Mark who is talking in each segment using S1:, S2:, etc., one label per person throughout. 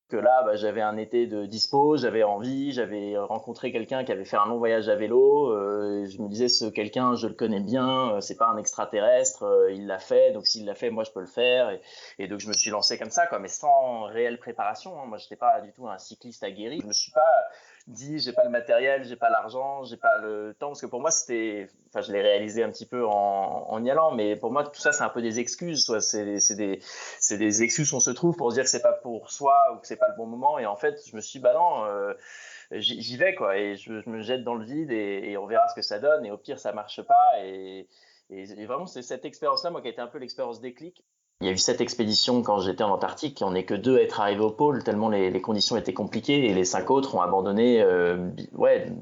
S1: Que là, j'avais un été de dispo, j'avais envie, j'avais rencontré quelqu'un qui avait fait un long voyage à vélo. Je me disais, ce quelqu'un, je le connais bien, c'est pas un extraterrestre, il l'a fait, donc s'il l'a fait, moi je peux le faire. Et donc je me suis lancé comme ça, quoi, mais sans réelle préparation. Moi, j'étais pas du tout un cycliste aguerri. Je me suis pas dit, j'ai pas le matériel, j'ai pas l'argent, j'ai pas le temps, parce que pour moi, je l'ai réalisé un petit peu en y allant, mais pour moi, tout ça, c'est un peu des excuses, soit c'est des excuses qu'on se trouve pour se dire que c'est pas pour soi ou que c'est pas le bon moment. Et en fait, je me suis dit, non, j'y vais, quoi. Et je me jette dans le vide et on verra ce que ça donne. Et au pire, ça marche pas. Et vraiment, c'est cette expérience-là, moi, qui a été un peu l'expérience déclic. Il y a eu 7 expéditions quand j'étais en Antarctique, et on n'est que 2 à être arrivés au pôle, tellement les conditions étaient compliquées, et les 5 autres ont abandonné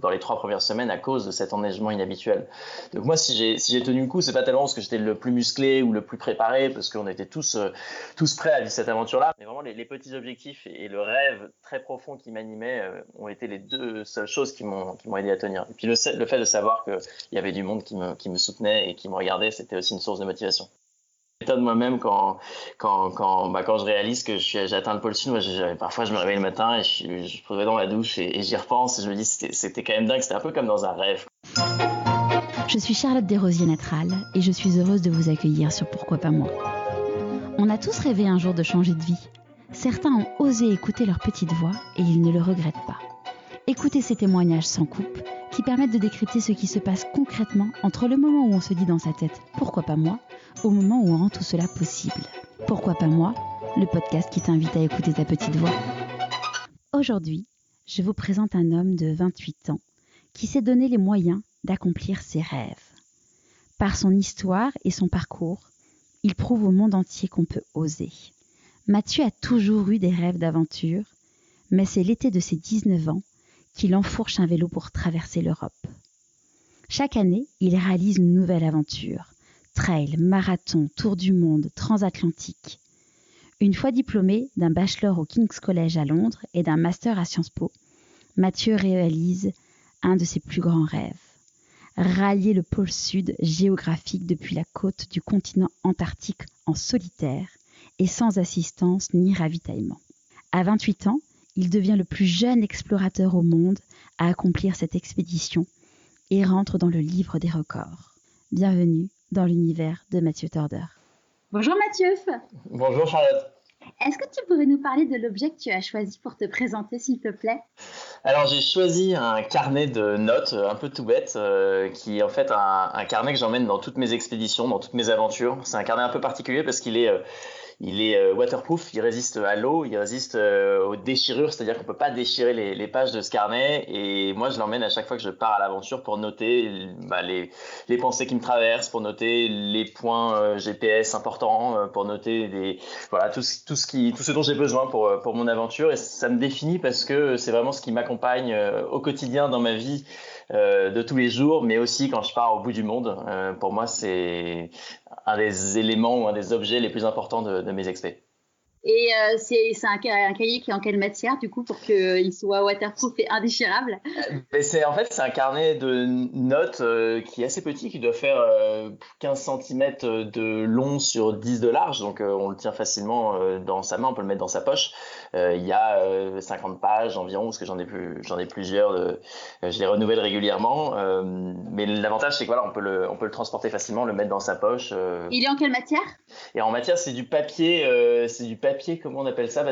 S1: dans les 3 premières semaines à cause de cet enneigement inhabituel. Donc moi, si j'ai tenu le coup, c'est pas tellement parce que j'étais le plus musclé ou le plus préparé, parce qu'on était tous prêts à vivre cette aventure-là, mais vraiment les petits objectifs et le rêve très profond qui m'animait ont été les 2 seules choses qui m'ont aidé à tenir. Et puis le fait de savoir qu'il y avait du monde qui me soutenait et qui me regardait, c'était aussi une source de motivation. De moi-même quand je réalise que j'ai atteint le pôle sud. Moi, parfois je me réveille le matin et je vais dans la douche et j'y repense et je me dis c'était quand même dingue, c'était un peu comme dans un rêve.
S2: Je suis Charlotte Desrosiers-Natral et je suis heureuse de vous accueillir sur Pourquoi pas moi. On a tous rêvé un jour de changer de vie. Certains ont osé écouter leur petite voix et ils ne le regrettent pas. Écoutez ces témoignages sans coupe qui permettent de décrypter ce qui se passe concrètement entre le moment où on se dit dans sa tête « Pourquoi pas moi ?», au moment où on rend tout cela possible. Pourquoi pas moi ? Le podcast qui t'invite à écouter ta petite voix. Aujourd'hui, je vous présente un homme de 28 ans qui s'est donné les moyens d'accomplir ses rêves. Par son histoire et son parcours, il prouve au monde entier qu'on peut oser. Mathieu a toujours eu des rêves d'aventure, mais c'est l'été de ses 19 ans qu'il enfourche un vélo pour traverser l'Europe. Chaque année, il réalise une nouvelle aventure. Trail, marathon, tour du monde, transatlantique. Une fois diplômé d'un bachelor au King's College à Londres et d'un master à Sciences Po, Mathieu réalise un de ses plus grands rêves. Rallier le pôle sud géographique depuis la côte du continent antarctique en solitaire et sans assistance ni ravitaillement. À 28 ans, il devient le plus jeune explorateur au monde à accomplir cette expédition et rentre dans le livre des records. Bienvenue dans l'univers de Mathieu Torder.
S3: Bonjour Mathieu.
S1: Bonjour Charlotte.
S3: Est-ce que tu pourrais nous parler de l'objet que tu as choisi pour te présenter, s'il te plaît ?
S1: Alors j'ai choisi un carnet de notes un peu tout bête qui est en fait un carnet que j'emmène dans toutes mes expéditions, dans toutes mes aventures. C'est un carnet un peu particulier parce qu'il est waterproof, il résiste à l'eau, il résiste aux déchirures, c'est-à-dire qu'on peut pas déchirer les pages de ce carnet. Et moi, je l'emmène à chaque fois que je pars à l'aventure pour noter les pensées qui me traversent, pour noter les points GPS importants, pour noter tout ce dont j'ai besoin pour mon aventure. Et ça me définit parce que c'est vraiment ce qui m'accompagne au quotidien dans ma vie de tous les jours, mais aussi quand je pars au bout du monde. Pour moi, c'est un des éléments ou un des objets les plus importants de mes expés.
S3: Et c'est un cahier qui est en quelle matière, du coup, pour qu'il soit waterproof et indéchirable ?
S1: C'est un carnet de notes qui est assez petit, qui doit faire 15 cm de long sur 10 de large. Donc, on le tient facilement dans sa main, on peut le mettre dans sa poche. Il y a 50 pages environ, parce que j'en ai plusieurs. Je les renouvelle régulièrement. Mais l'avantage, c'est que on peut le transporter facilement, le mettre dans sa poche.
S3: Il est en quelle matière ?
S1: Et en matière, c'est du papier, comment on appelle ça ?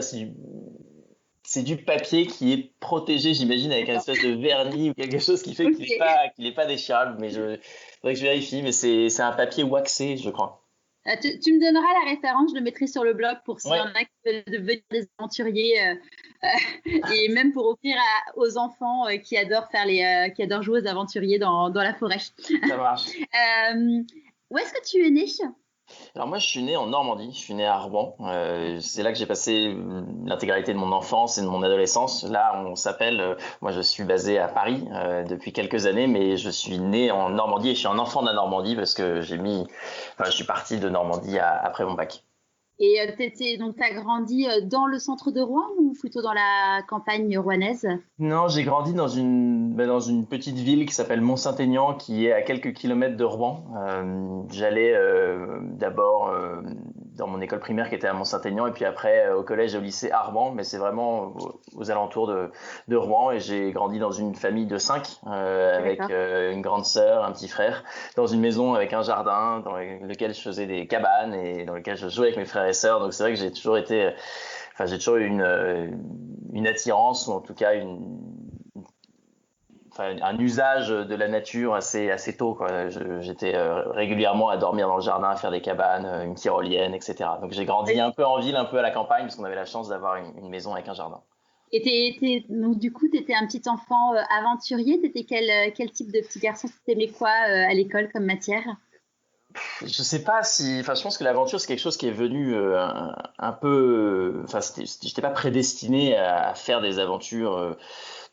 S1: C'est du papier qui est protégé, j'imagine, avec un espèce de vernis ou quelque chose qui fait qu'il n'est pas déchirable. Mais faudrait que je vérifie, mais c'est un papier waxé, je crois.
S3: Tu me donneras la référence, je le mettrai sur le blog pour s'il y en a qui veulent devenir des aventuriers et même pour offrir aux enfants qui adorent jouer aux aventuriers dans la forêt.
S1: Ça marche.
S3: Où est-ce que tu es né ?
S1: Alors moi, je suis né en Normandie, je suis né à Rouen. C'est là que j'ai passé l'intégralité de mon enfance et de mon adolescence. Là, moi je suis basé à Paris depuis quelques années, mais je suis né en Normandie et je suis un enfant de la Normandie parce que je suis parti de Normandie après mon bac.
S3: Et t'as grandi dans le centre de Rouen ou plutôt dans la campagne rouennaise ?
S1: Non, j'ai grandi dans une petite ville qui s'appelle Mont-Saint-Aignan, qui est à quelques kilomètres de Rouen. J'allais d'abord dans mon école primaire qui était à Mont-Saint-Aignan, et puis après au collège et au lycée à Rouen, mais c'est vraiment aux alentours de Rouen, et j'ai grandi dans une famille de 5, avec une grande sœur, un petit frère, dans une maison avec un jardin dans lequel je faisais des cabanes et dans lequel je jouais avec mes frères et sœurs. Donc c'est vrai que j'ai toujours eu une attirance, ou en tout cas un usage de la nature assez tôt, quoi. J'étais régulièrement à dormir dans le jardin, à faire des cabanes, une tyrolienne, etc. Donc j'ai grandi un peu en ville, un peu à la campagne, parce qu'on avait la chance d'avoir une maison avec un jardin.
S3: Et donc du coup, tu étais un petit enfant aventurier. Tu étais quel type de petit garçon? Tu aimais quoi à l'école comme matière?
S1: Je sais pas je pense que l'aventure, c'est quelque chose qui est venu un peu. J'étais pas prédestiné à faire des aventures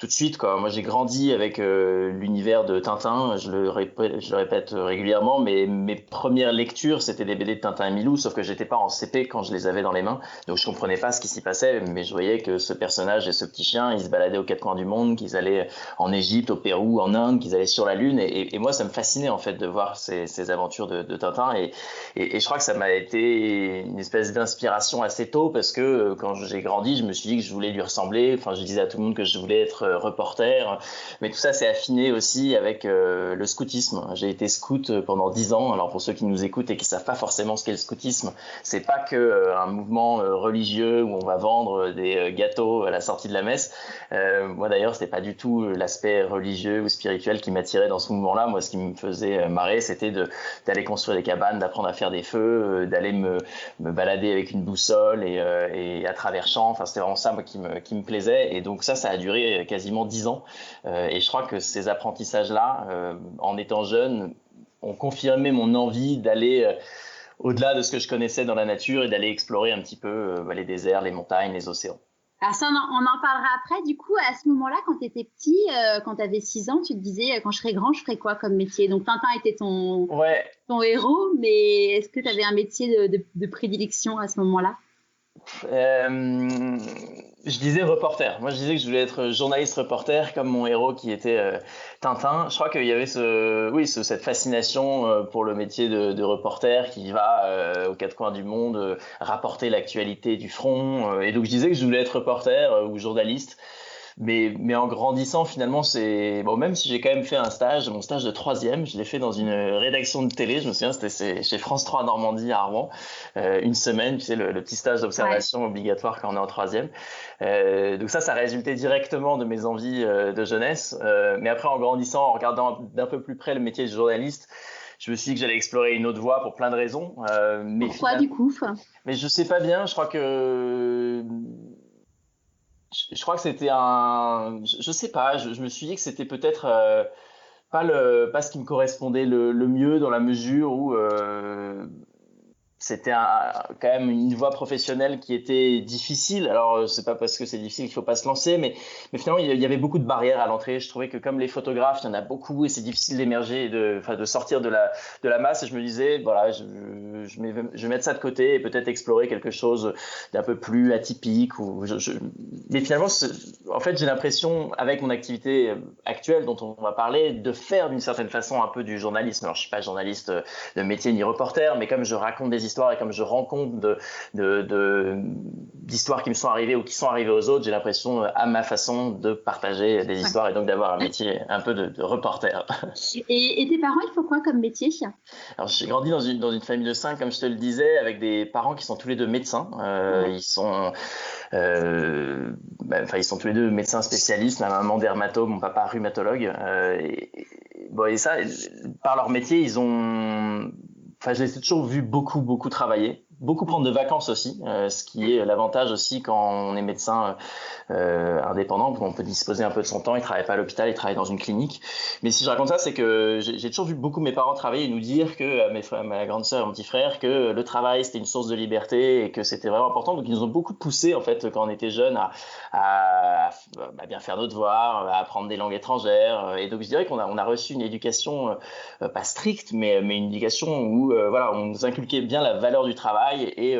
S1: tout de suite, quoi. Moi, j'ai grandi avec l'univers de Tintin. Je le répète régulièrement, mais mes premières lectures, c'était des BD de Tintin et Milou, sauf que j'étais pas en CP quand je les avais dans les mains, donc je comprenais pas ce qui s'y passait, mais je voyais que ce personnage et ce petit chien, ils se baladaient aux 4 coins du monde, qu'ils allaient en Égypte, au Pérou, en Inde, qu'ils allaient sur la Lune, et moi, ça me fascinait en fait de voir ces aventures de Tintin, et je crois que ça m'a été une espèce d'inspiration assez tôt, parce que quand j'ai grandi, je me suis dit que je voulais lui ressembler. Enfin, je disais à tout le monde que je voulais être reporter, mais tout ça s'est affiné aussi avec le scoutisme. J'ai été scout pendant 10 ans. Alors pour ceux qui nous écoutent et qui savent pas forcément ce qu'est le scoutisme, c'est pas que un mouvement religieux où on va vendre des gâteaux à la sortie de la messe. Moi d'ailleurs, c'était pas du tout l'aspect religieux ou spirituel qui m'attirait dans ce mouvement-là. Moi, ce qui me faisait marrer, c'était d'aller construire des cabanes, d'apprendre à faire des feux, d'aller me balader avec une boussole et à travers champs. Enfin, c'était vraiment ça, moi, qui me plaisait. Et donc ça a duré quasiment 10 ans. Et je crois que ces apprentissages-là, en étant jeune, ont confirmé mon envie d'aller au-delà de ce que je connaissais dans la nature et d'aller explorer un petit peu les déserts, les montagnes, les océans.
S3: Alors ça, on en parlera après. Du coup, à ce moment-là, quand tu étais petit, quand tu avais 6 ans, tu te disais, quand je serai grand, je ferai quoi comme métier? Donc Tintin était ton héros, mais est-ce que tu avais un métier de prédilection à ce moment-là?
S1: Je disais reporter. Moi, je disais que je voulais être journaliste-reporter, comme mon héros qui était Tintin. Je crois qu'il y avait cette fascination pour le métier de reporter qui va aux 4 coins du monde rapporter l'actualité du front. Et donc, je disais que je voulais être reporter ou journaliste. Mais en grandissant, finalement, même si j'ai quand même fait mon stage de 3e, je l'ai fait dans une rédaction de télé. Je me souviens, c'était chez France 3 Normandie à Rouen, une semaine, tu sais, le petit stage d'observation obligatoire quand on est en 3e. Donc ça résultait directement de mes envies de jeunesse. Mais après, en grandissant, en regardant d'un peu plus près le métier de journaliste, je me suis dit que j'allais explorer une autre voie pour plein de raisons.
S3: Pourquoi, du coup?
S1: Mais je sais pas bien. Je crois que c'était je sais pas, je me suis dit que c'était peut-être pas ce qui me correspondait le mieux, dans la mesure où c'était quand même une voie professionnelle qui était difficile. Alors, c'est pas parce que c'est difficile qu'il faut pas se lancer, mais finalement, il y avait beaucoup de barrières à l'entrée. Je trouvais que comme les photographes, il y en a beaucoup et c'est difficile d'émerger et de sortir de la masse. Et je me disais, voilà, je vais mettre ça de côté et peut-être explorer quelque chose d'un peu plus atypique. Mais finalement, en fait, j'ai l'impression, avec mon activité actuelle dont on va parler, de faire d'une certaine façon un peu du journalisme. Alors, je suis pas journaliste de métier ni reporter, mais comme je raconte des histoires et comme je rends compte d'histoires qui me sont arrivées ou qui sont arrivées aux autres, j'ai l'impression à ma façon de partager des histoires et donc d'avoir un métier un peu de reporter.
S3: Et tes parents, ils font quoi comme métier?
S1: Alors, j'ai grandi dans une famille de 5, comme je te le disais, avec des parents qui sont tous les deux médecins. Ils sont tous les deux médecins spécialistes, ma maman dermato, mon papa rhumatologue. Et ça, par leur métier, je les ai toujours vus beaucoup travailler, beaucoup prendre de vacances aussi, ce qui est l'avantage aussi quand on est médecin indépendant, on peut disposer un peu de son temps. Ils travaillent pas à l'hôpital, ils travaillent dans une clinique. Mais si je raconte ça, c'est que j'ai toujours vu beaucoup mes parents travailler et nous dire que ma grande sœur et mon petit frère, que le travail c'était une source de liberté et que c'était vraiment important. Donc ils nous ont beaucoup poussé en fait quand on était jeunes à bien faire nos devoirs, à apprendre des langues étrangères. Et donc je dirais qu'on a reçu une éducation pas stricte, mais une éducation où on nous inculquait bien la valeur du travail et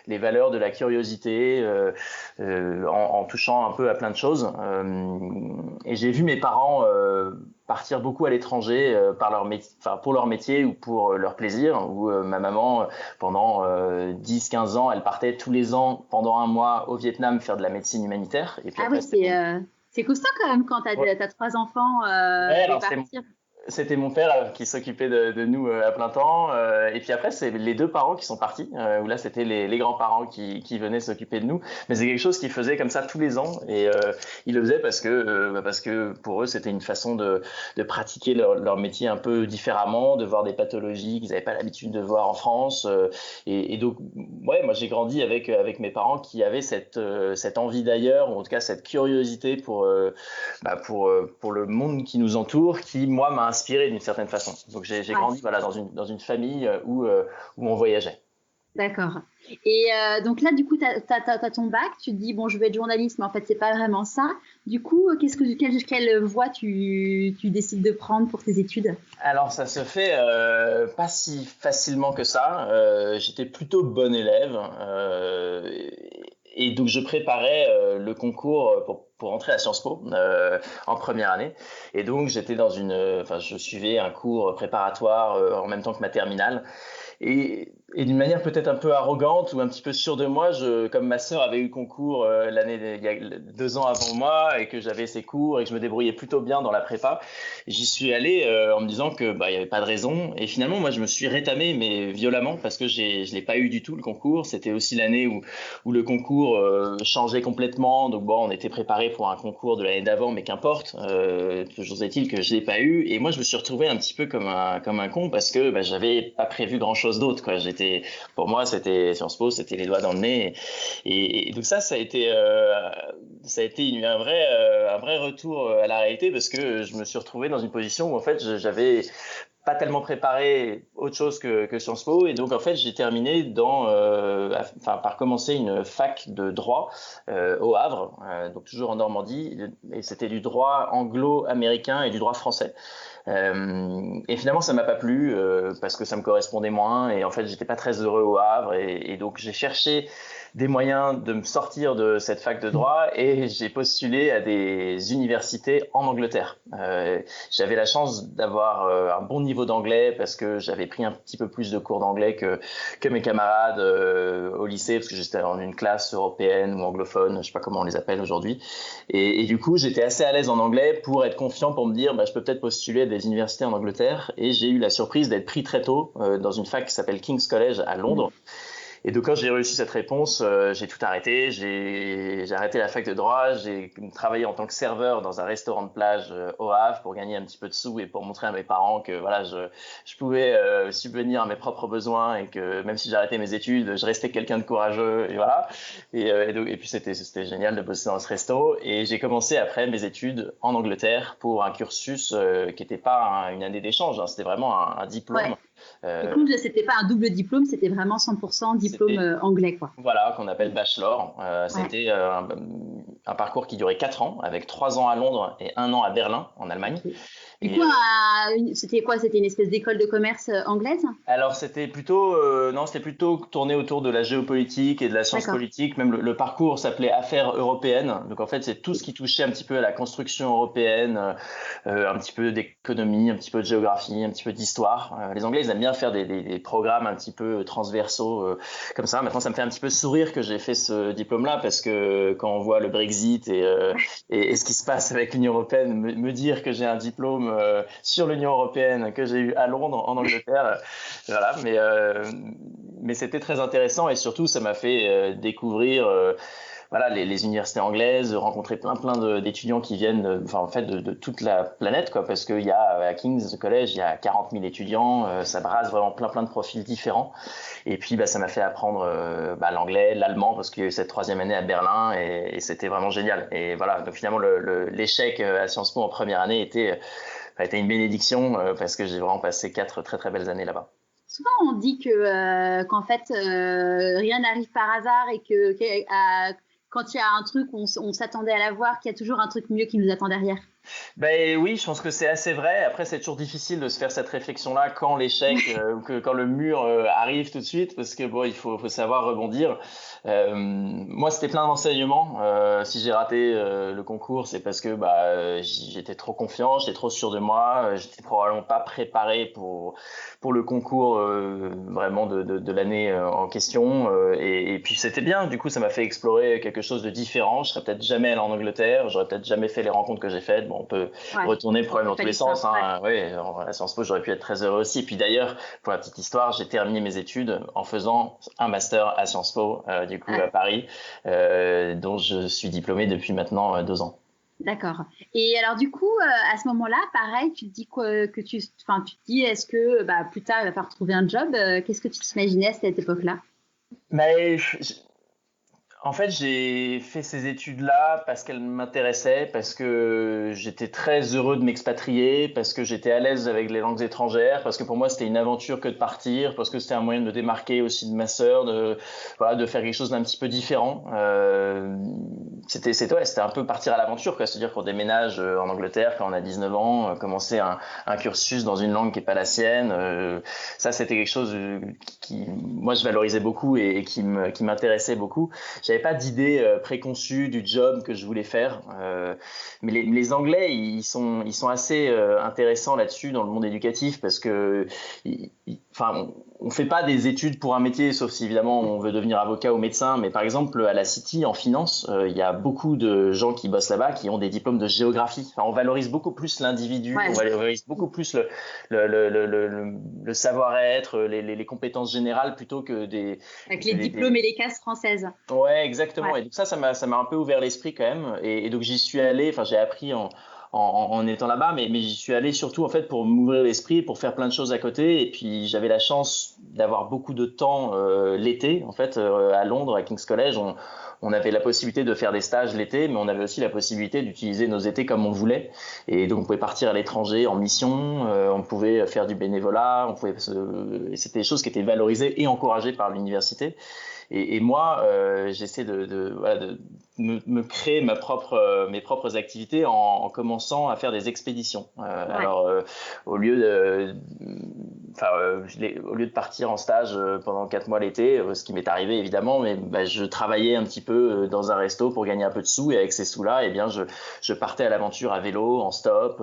S1: les valeurs de la curiosité en touchant un peu à plein de choses. Et j'ai vu mes parents partir beaucoup à l'étranger pour leur métier ou pour leur plaisir. Où ma maman, pendant 10-15 ans, elle partait tous les ans pendant un mois au Vietnam faire de la médecine humanitaire. Et puis après,
S3: c'est costaud quand même quand t'as 3 enfants de partir.
S1: C'était mon père qui s'occupait de nous à plein temps. Et puis après, c'est les 2 parents qui sont partis, où là, c'était les grands-parents qui venaient s'occuper de nous. Mais c'est quelque chose qu'ils faisaient comme ça tous les ans. Et ils le faisaient parce que pour eux, c'était une façon de pratiquer leur métier un peu différemment, de voir des pathologies qu'ils n'avaient pas l'habitude de voir en France. Et donc, ouais, moi, j'ai grandi avec mes parents qui avaient cette envie d'ailleurs, ou en tout cas cette curiosité pour le monde qui nous entoure, qui, moi, m'a inspiré d'une certaine façon. Donc j'ai grandi dans une famille où on voyageait.
S3: D'accord. Et donc là, du coup, tu as ton bac, tu te dis, bon, je veux être journaliste, mais en fait, c'est pas vraiment ça. Du coup, quelle voie tu décides de prendre pour tes études?
S1: Alors, ça se fait pas si facilement que ça. J'étais plutôt bon élève. Et donc, je préparais le concours pour entrer à Sciences Po en première année. Et donc, je suivais un cours préparatoire en même temps que ma terminale. Et d'une manière peut-être un peu arrogante ou un petit peu sûre de moi, comme ma sœur avait eu le concours il y a 2 ans avant moi et que j'avais ses cours et que je me débrouillais plutôt bien dans la prépa, j'y suis allé en me disant que il y avait pas de raison. Et finalement, moi, je me suis rétamé, mais violemment, parce que je l'ai pas eu du tout le concours. C'était aussi l'année où le concours changeait complètement. Donc bon, on était préparé pour un concours de l'année d'avant, mais qu'importe. Toujours est-il que je l'ai pas eu. Et moi, je me suis retrouvé un petit peu comme un con parce que j'avais pas prévu grand-chose d'autre, quoi. Pour moi, c'était Sciences Po, c'était les doigts dans le nez. Et donc ça a été un vrai retour à la réalité parce que je me suis retrouvé dans une position où en fait, j'avais pas tellement préparé autre chose que Sciences Po. Et donc, en fait, j'ai terminé par commencer une fac de droit au Havre, donc toujours en Normandie. Et c'était du droit anglo-américain et du droit français. Et finalement, ça m'a pas plu parce que ça me correspondait moins. Et en fait, j'étais pas très heureux au Havre. Et donc, j'ai cherché des moyens de me sortir de cette fac de droit et j'ai postulé à des universités en Angleterre. J'avais la chance d'avoir un bon niveau d'anglais parce que j'avais pris un petit peu plus de cours d'anglais que mes camarades au lycée parce que j'étais dans une classe européenne ou anglophone, je sais pas comment on les appelle aujourd'hui. Et du coup, j'étais assez à l'aise en anglais pour être confiant, pour me dire je peux peut-être postuler à des universités en Angleterre. Et j'ai eu la surprise d'être pris très tôt dans une fac qui s'appelle King's College à Londres. Et donc, quand j'ai reçu cette réponse, j'ai tout arrêté. J'ai arrêté la fac de droit. J'ai travaillé en tant que serveur dans un restaurant de plage au Havre pour gagner un petit peu de sous et pour montrer à mes parents que voilà, je pouvais subvenir à mes propres besoins et que même si j'arrêtais mes études, je restais quelqu'un de courageux. Et voilà. Et puis, c'était génial de bosser dans ce resto. Et j'ai commencé après mes études en Angleterre pour un cursus qui n'était pas une année d'échange. C'était vraiment un diplôme.
S3: Ouais. Du coup, c'était pas un double diplôme, c'était vraiment 100% diplôme anglais, quoi.
S1: Voilà, qu'on appelle bachelor. C'était un parcours qui durait 4 ans, avec 3 ans à Londres et 1 an à Berlin, en Allemagne.
S3: Du coup, c'était quoi? C'était une espèce d'école de commerce anglaise?
S1: Alors, c'était plutôt tourné autour de la géopolitique et de la science politique. Même le parcours s'appelait Affaires européennes. Donc, en fait, c'est tout ce qui touchait un petit peu à la construction européenne, un petit peu d'économie, un petit peu de géographie, un petit peu d'histoire. Les Anglais, ils aiment bien faire des programmes un petit peu transversaux comme ça. Maintenant, ça me fait un petit peu sourire que j'ai fait ce diplôme-là parce que quand on voit le Brexit et ce qui se passe avec l'Union européenne, me dire que j'ai un diplôme sur l'Union européenne que j'ai eu à Londres, en Angleterre, voilà. Mais c'était très intéressant et surtout, ça m'a fait découvrir les universités anglaises, rencontrer plein d'étudiants qui viennent de toute la planète, quoi, parce qu'il y a à King's College, il y a 40 000 étudiants, ça brasse vraiment plein de profils différents. Et puis ça m'a fait apprendre l'anglais, l'allemand, parce qu'il y a eu cette 3e année à Berlin et c'était vraiment génial. Et voilà, donc finalement l'échec à Sciences Po en première année était une bénédiction parce que j'ai vraiment passé 4 très très belles années là-bas.
S3: Souvent, on dit qu'en fait, rien n'arrive par hasard et quand il y a un truc, on s'attendait à l'avoir, qu'il y a toujours un truc mieux qui nous attend derrière.
S1: Ben oui, je pense que c'est assez vrai. Après, c'est toujours difficile de se faire cette réflexion-là quand l'échec ou quand le mur arrive tout de suite, parce que bon, il faut savoir rebondir. Moi, c'était plein d'enseignements. Si j'ai raté le concours, c'est parce que j'étais trop confiant, j'étais trop sûr de moi, j'étais probablement pas préparé pour le concours vraiment de l'année en question. Et puis c'était bien. Du coup, ça m'a fait explorer quelque chose de différent. Je serais peut-être jamais allé en Angleterre, j'aurais peut-être jamais fait les rencontres que j'ai faites. Bon, on peut retourner probablement dans tous les sens. Hein. Ouais, à Sciences Po, j'aurais pu être très heureux aussi. Et puis d'ailleurs, pour la petite histoire, j'ai terminé mes études en faisant un master à Sciences Po, à Paris, dont je suis diplômé depuis maintenant 2 ans.
S3: D'accord. Et alors du coup, à ce moment-là, pareil, tu te dis tu te dis, est-ce que plus tard, il va falloir trouver un job. Qu'est-ce que tu t'imaginais à cette époque-là?
S1: En fait, j'ai fait ces études-là parce qu'elles m'intéressaient, parce que j'étais très heureux de m'expatrier, parce que j'étais à l'aise avec les langues étrangères, parce que pour moi, c'était une aventure que de partir, parce que c'était un moyen de me démarquer aussi de ma sœur, de faire quelque chose d'un petit peu différent. C'était un peu partir à l'aventure, quoi. C'est-à-dire qu'on déménage en Angleterre quand on a 19 ans, commencer un cursus dans une langue qui n'est pas la sienne. Ça, c'était quelque chose qui, moi, je valorisais beaucoup et qui m'intéressait beaucoup. J'avais pas d'idée préconçue du job que je voulais faire, mais les Anglais ils sont assez intéressants là-dessus dans le monde éducatif parce que on fait pas des études pour un métier sauf si évidemment on veut devenir avocat ou médecin, mais par exemple à la City en finance il y a beaucoup de gens qui bossent là-bas qui ont des diplômes de géographie. Enfin, on valorise beaucoup plus l'individu, on valorise beaucoup plus le savoir-être, les compétences générales plutôt que
S3: avec les diplômes et les cases françaises.
S1: Ouais, exactement. Et donc ça m'a un peu ouvert l'esprit quand même. Et donc j'y suis allé, enfin j'ai appris en étant là-bas, mais j'y suis allé surtout en fait pour m'ouvrir l'esprit, pour faire plein de choses à côté. Et puis j'avais la chance d'avoir beaucoup de temps l'été, en fait, à Londres, à King's College. On avait la possibilité de faire des stages l'été, mais on avait aussi la possibilité d'utiliser nos étés comme on voulait. Et donc on pouvait partir à l'étranger en mission, on pouvait faire du bénévolat, c'était des choses qui étaient valorisées et encouragées par l'université. Et moi, j'essaie de me créer mes propres activités en commençant à faire des expéditions. Alors, au lieu de partir en stage pendant 4 mois l'été, ce qui m'est arrivé évidemment, mais je travaillais un petit peu dans un resto pour gagner un peu de sous, et avec ces sous-là, eh bien, je partais à l'aventure à vélo, en stop,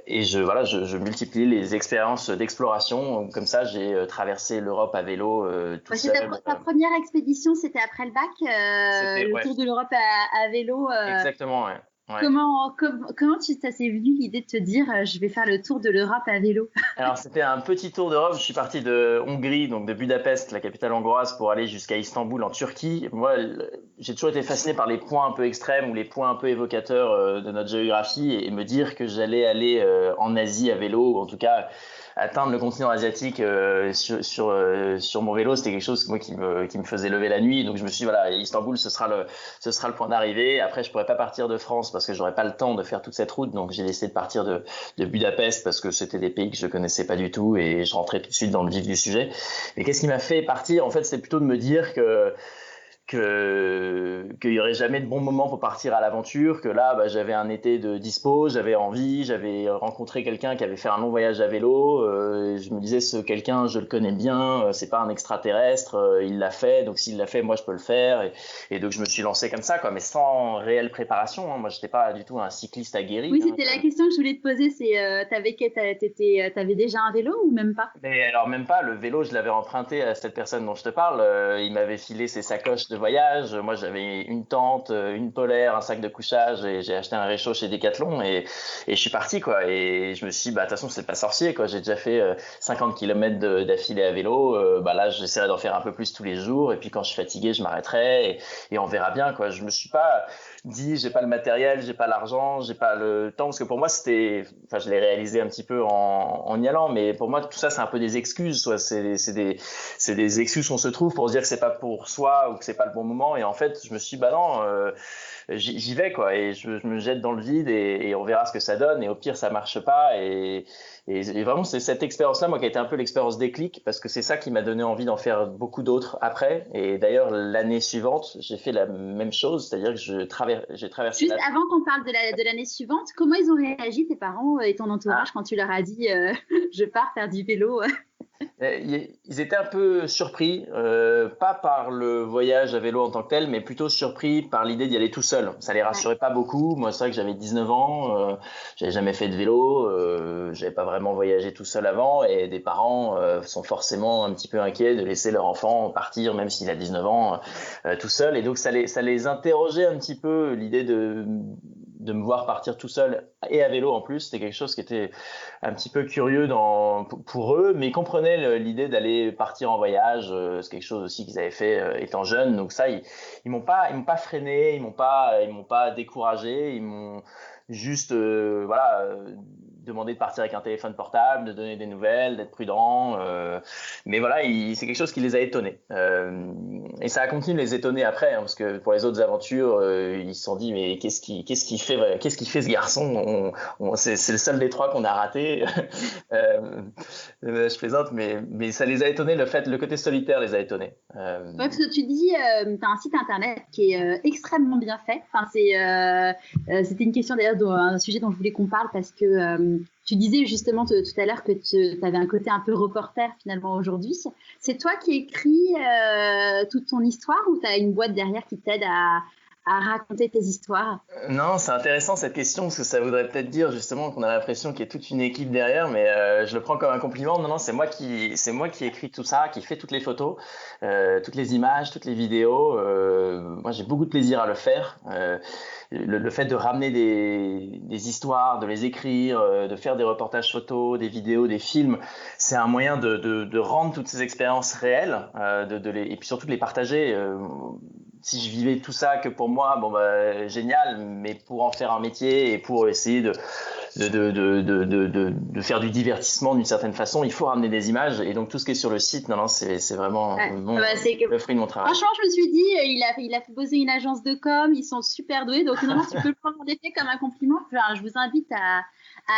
S1: et je multipliais les expériences d'exploration. Comme ça, j'ai traversé l'Europe à vélo tout seul.
S3: Ta première expédition, c'était après le bac, le tour de l'Europe à vélo.
S1: Exactement, ouais. Ouais.
S3: Comment ça s'est venu l'idée de te dire je vais faire le tour de l'Europe à vélo?
S1: Alors c'était un petit tour d'Europe. Je suis parti de Hongrie, donc de Budapest, la capitale hongroise, pour aller jusqu'à Istanbul en Turquie. Moi, j'ai toujours été fasciné par les points un peu extrêmes ou les points un peu évocateurs de notre géographie, et me dire que j'allais aller en Asie à vélo, ou en tout cas atteindre le continent asiatique sur mon vélo, c'était quelque chose qui me faisait lever la nuit. Donc je me suis dit, voilà, Istanbul, ce sera le point d'arrivée. Après, je pourrais pas partir de France parce que j'aurais pas le temps de faire toute cette route. Donc j'ai décidé de partir de Budapest parce que c'était des pays que je connaissais pas du tout et je rentrais tout de suite dans le vif du sujet. Mais qu'est-ce qui m'a fait partir? En fait, c'est plutôt de me dire qu'il y aurait jamais de bon moment pour partir à l'aventure, que là j'avais un été de dispo, j'avais envie, j'avais rencontré quelqu'un qui avait fait un long voyage à vélo, je me disais ce quelqu'un je le connais bien, c'est pas un extraterrestre, il l'a fait, donc s'il l'a fait moi je peux le faire, et donc je me suis lancé comme ça quoi, mais sans réelle préparation, hein. Moi j'étais pas du tout un cycliste aguerri.
S3: Oui, c'était la question que je voulais te poser, c'est t'avais déjà un vélo ou même pas?
S1: Mais alors même pas, le vélo je l'avais emprunté à cette personne dont je te parle, il m'avait filé ses sacoches de voyage. Moi j'avais une tente, une polaire, un sac de couchage, et j'ai acheté un réchaud chez Decathlon, et je suis parti quoi. Et je me suis dit de toute façon c'est pas sorcier quoi, j'ai déjà fait 50 km d'affilée à vélo, là j'essaierai d'en faire un peu plus tous les jours, et puis quand je suis fatigué je m'arrêterai, et on verra bien quoi. Je me suis pas dit j'ai pas le matériel, j'ai pas l'argent, j'ai pas le temps, parce que pour moi je l'ai réalisé un petit peu en y allant, mais pour moi tout ça c'est un peu des excuses, soit c'est des excuses qu'on se trouve pour se dire que c'est pas pour soi ou que c'est pas le bon moment. Et en fait, je me suis dit, bah non, j'y vais, quoi. Et je me jette dans le vide et on verra ce que ça donne. Et au pire, ça marche pas. Et vraiment, c'est cette expérience-là, moi, qui a été un peu l'expérience déclic, parce que c'est ça qui m'a donné envie d'en faire beaucoup d'autres après. Et d'ailleurs, l'année suivante, j'ai fait la même chose, c'est-à-dire que j'ai traversé.
S3: Juste avant qu'on parle de l'année suivante, comment ils ont réagi, tes parents et ton entourage, quand tu leur as dit je pars faire du vélo
S1: Ils étaient un peu surpris, pas par le voyage à vélo en tant que tel, mais plutôt surpris par l'idée d'y aller tout seul. Ça les rassurait pas beaucoup. Moi, c'est vrai que j'avais 19 ans, j'avais jamais fait de vélo, j'avais pas vraiment voyagé tout seul avant, et des parents sont forcément un petit peu inquiets de laisser leur enfant partir, même s'il a 19 ans, tout seul. Et donc, ça les interrogeait un petit peu, l'idée de me voir partir tout seul et à vélo en plus. C'était quelque chose qui était un petit peu curieux pour eux, mais ils comprenaient l'idée d'aller partir en voyage. C'est quelque chose aussi qu'ils avaient fait étant jeunes. Donc ça, ils m'ont pas freiné, ils m'ont pas découragé, ils m'ont juste demandé de partir avec un téléphone portable, de donner des nouvelles, d'être prudent. Mais voilà, c'est quelque chose qui les a étonnés. Et ça a continué de les étonner après, hein, parce que pour les autres aventures, ils se sont dit mais qu'est-ce qui fait ce garçon? C'est le seul des trois qu'on a raté. Je plaisante, mais ça les a étonnés. Le côté solitaire les a étonnés.
S3: Ouais, parce que tu dis, tu as un site internet qui est extrêmement bien fait. Enfin, c'était une question d'ailleurs, un sujet dont je voulais qu'on parle, parce que tu disais justement tout à l'heure que tu avais un côté un peu reporter finalement aujourd'hui. C'est toi qui écris toute ton histoire, ou tu as une boîte derrière qui t'aide à raconter tes histoires?
S1: Non, c'est intéressant cette question, parce que ça voudrait peut-être dire justement qu'on a l'impression qu'il y a toute une équipe derrière, mais je le prends comme un compliment. Non, c'est moi qui écris tout ça, qui fait toutes les photos, toutes les images, toutes les vidéos. Moi, j'ai beaucoup de plaisir à le faire. Le fait de ramener des histoires, de les écrire, de faire des reportages photos, des vidéos, des films, c'est un moyen de rendre toutes ces expériences réelles, et puis surtout de les partager. Si je vivais tout ça que pour moi, bon bah génial, mais pour en faire un métier et pour essayer de faire du divertissement d'une certaine façon, il faut ramener des images. Et donc tout ce qui est sur le site, c'est vraiment le fruit de mon travail.
S3: Franchement, je me suis dit, il a fait bosser une agence de com, ils sont super doués, donc non, tu peux le prendre en effet comme un compliment. Enfin, je vous invite à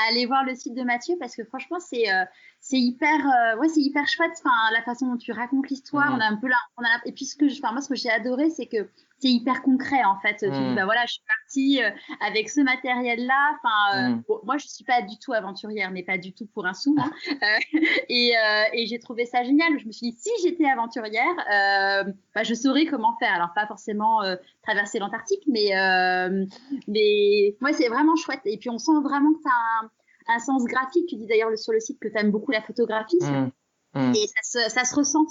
S3: aller voir le site de Mathieu, parce que franchement, c'est hyper chouette. Enfin, la façon dont tu racontes l'histoire, on a un peu là, et puis moi, ce que j'ai adoré, c'est que c'est hyper concret en fait. Tu dis, bah voilà, je suis partie avec ce matériel-là. Enfin, bon, moi, je suis pas du tout aventurière, mais pas du tout pour un sou. Hein. Et j'ai trouvé ça génial. Je me suis dit, si j'étais aventurière, je saurais comment faire. Alors, pas forcément traverser l'Antarctique, mais ouais, c'est vraiment chouette. Et puis, on sent vraiment que tu as un sens graphique. Tu dis d'ailleurs sur le site que tu aimes beaucoup la photographie. Et ça se ressent.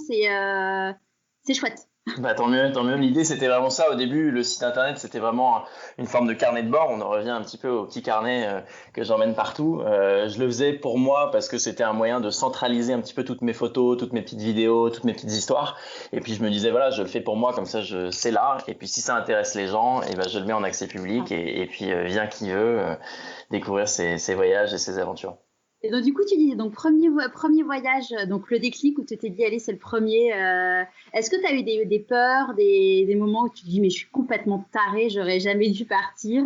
S3: C'est chouette.
S1: Bah, tant mieux. L'idée, c'était vraiment ça. Au début, le site internet, c'était vraiment une forme de carnet de bord. On en revient un petit peu au petit carnet que j'emmène partout. Je le faisais pour moi parce que c'était un moyen de centraliser un petit peu toutes mes photos, toutes mes petites vidéos, toutes mes petites histoires. Et puis, je me disais, voilà, je le fais pour moi, comme ça, c'est là. Et puis, si ça intéresse les gens, et ben, je le mets en accès public. Et puis, vient qui veut découvrir ces voyages et ces aventures.
S3: Et donc, du coup, tu dis, donc, premier voyage, donc le déclic où tu t'es dit, allez, c'est le premier. Est-ce que tu as eu des peurs, des moments où tu te dis, mais je suis complètement tarée, j'aurais jamais dû partir?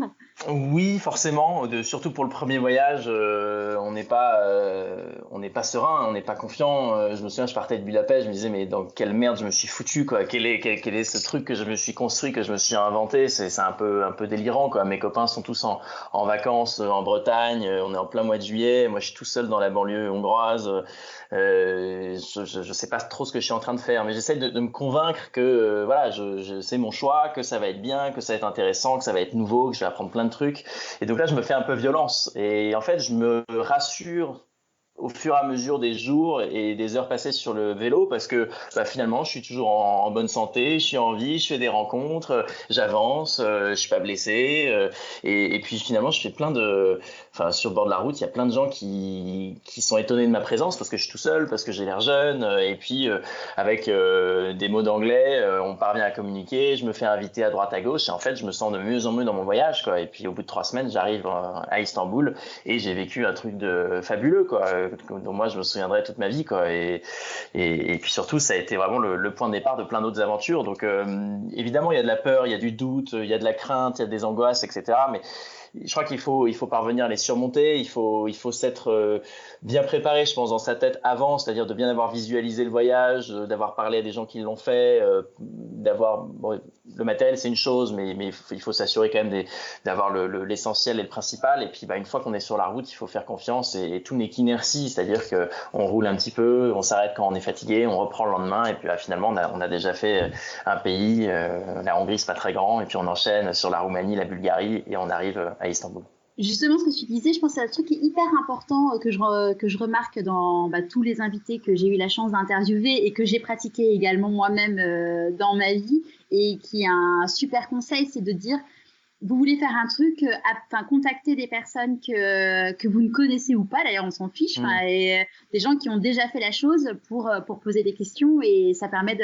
S1: Oui, forcément. Surtout pour le premier voyage, on n'est pas serein, on n'est pas confiant. Je me souviens, je partais de Budapest, je me disais, mais dans quelle merde je me suis foutu, quoi. Quel est ce truc que je me suis construit, que je me suis inventé? C'est un peu délirant, quoi. Mes copains sont tous en vacances en Bretagne. On est en plein mois de juillet. Moi, je suis tout seul dans la banlieue hongroise. Je sais pas trop ce que je suis en train de faire, mais j'essaie de me convaincre que voilà, c'est mon choix, que ça va être bien, que ça va être intéressant, que ça va être nouveau, que je vais apprendre plein de trucs. Et donc là, je me fais un peu violence. Et en fait, je me rassure au fur et à mesure des jours et des heures passées sur le vélo, parce que finalement je suis toujours en bonne santé, je suis en vie, je fais des rencontres, j'avance, je suis pas blessé, et puis finalement je fais sur le bord de la route, il y a plein de gens qui sont étonnés de ma présence, parce que je suis tout seul, parce que j'ai l'air jeune, et puis avec des mots d'anglais, on parvient à communiquer, je me fais inviter à droite à gauche, et en fait je me sens de mieux en mieux dans mon voyage, quoi. Et puis au bout de 3 semaines, j'arrive à Istanbul et j'ai vécu un truc de fabuleux, quoi. dont moi je me souviendrai toute ma vie, quoi. Et puis surtout, ça a été vraiment le point de départ de plein d'autres aventures. Donc évidemment, il y a de la peur, il y a du doute, il y a de la crainte, il y a des angoisses, etc. Mais je crois qu'il faut parvenir à les surmonter. Il faut s'être bien préparé, je pense, dans sa tête avant, c'est-à-dire de bien avoir visualisé le voyage, d'avoir parlé à des gens qui l'ont fait, le matériel, c'est une chose, mais il faut s'assurer quand même d'avoir l'essentiel et le principal. Et puis, une fois qu'on est sur la route, il faut faire confiance et tout n'est qu'inertie, c'est-à-dire que on roule un petit peu, on s'arrête quand on est fatigué, on reprend le lendemain, et puis finalement, on a déjà fait un pays. La Hongrie, c'est pas très grand, et puis on enchaîne sur la Roumanie, la Bulgarie, et on arrive à Istanbul.
S3: Justement, ce que tu disais, je pense que c'est un truc qui est hyper important que je remarque dans tous les invités que j'ai eu la chance d'interviewer et que j'ai pratiqué également moi-même dans ma vie, et qui est un super conseil, c'est de dire, vous voulez faire un truc, contacter des personnes que vous ne connaissez ou pas, d'ailleurs on s'en fiche, et des gens qui ont déjà fait la chose pour poser des questions, et ça permet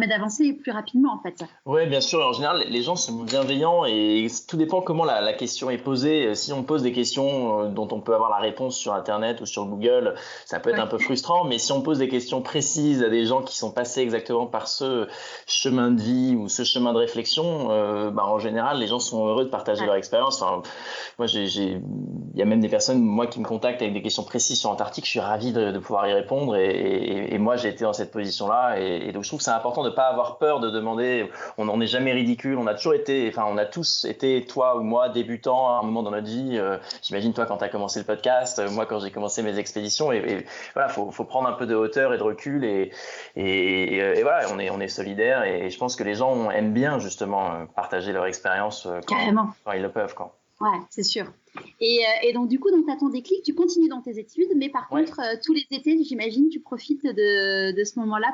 S3: d'avancer plus rapidement, en fait.
S1: Oui, bien sûr. En général, les gens sont bienveillants et tout dépend comment la question est posée. Si on pose des questions dont on peut avoir la réponse sur Internet ou sur Google, ça peut être un peu frustrant. Mais si on pose des questions précises à des gens qui sont passés exactement par ce chemin de vie ou ce chemin de réflexion, en général, les gens sont heureux de partager leur expérience. Enfin, moi, il y a même des personnes, moi, qui me contactent avec des questions précises sur Antarctique. Je suis ravi de pouvoir y répondre. Et moi, j'ai été dans cette position-là. Et donc, je trouve que c'est important de ne pas avoir peur de demander. On n'en est jamais ridicule. On a tous été, toi ou moi, débutants à un moment dans notre vie. J'imagine toi quand tu as commencé le podcast, moi quand j'ai commencé mes expéditions. Et voilà, faut prendre un peu de hauteur et de recul. Et voilà, on est solidaires. Et je pense que les gens aiment bien justement partager leur expérience quand ils le peuvent.
S3: Ouais, c'est sûr. Et donc, du coup, tu as ton déclic, tu continues dans tes études, mais par contre, tous les étés, j'imagine, tu profites de ce moment-là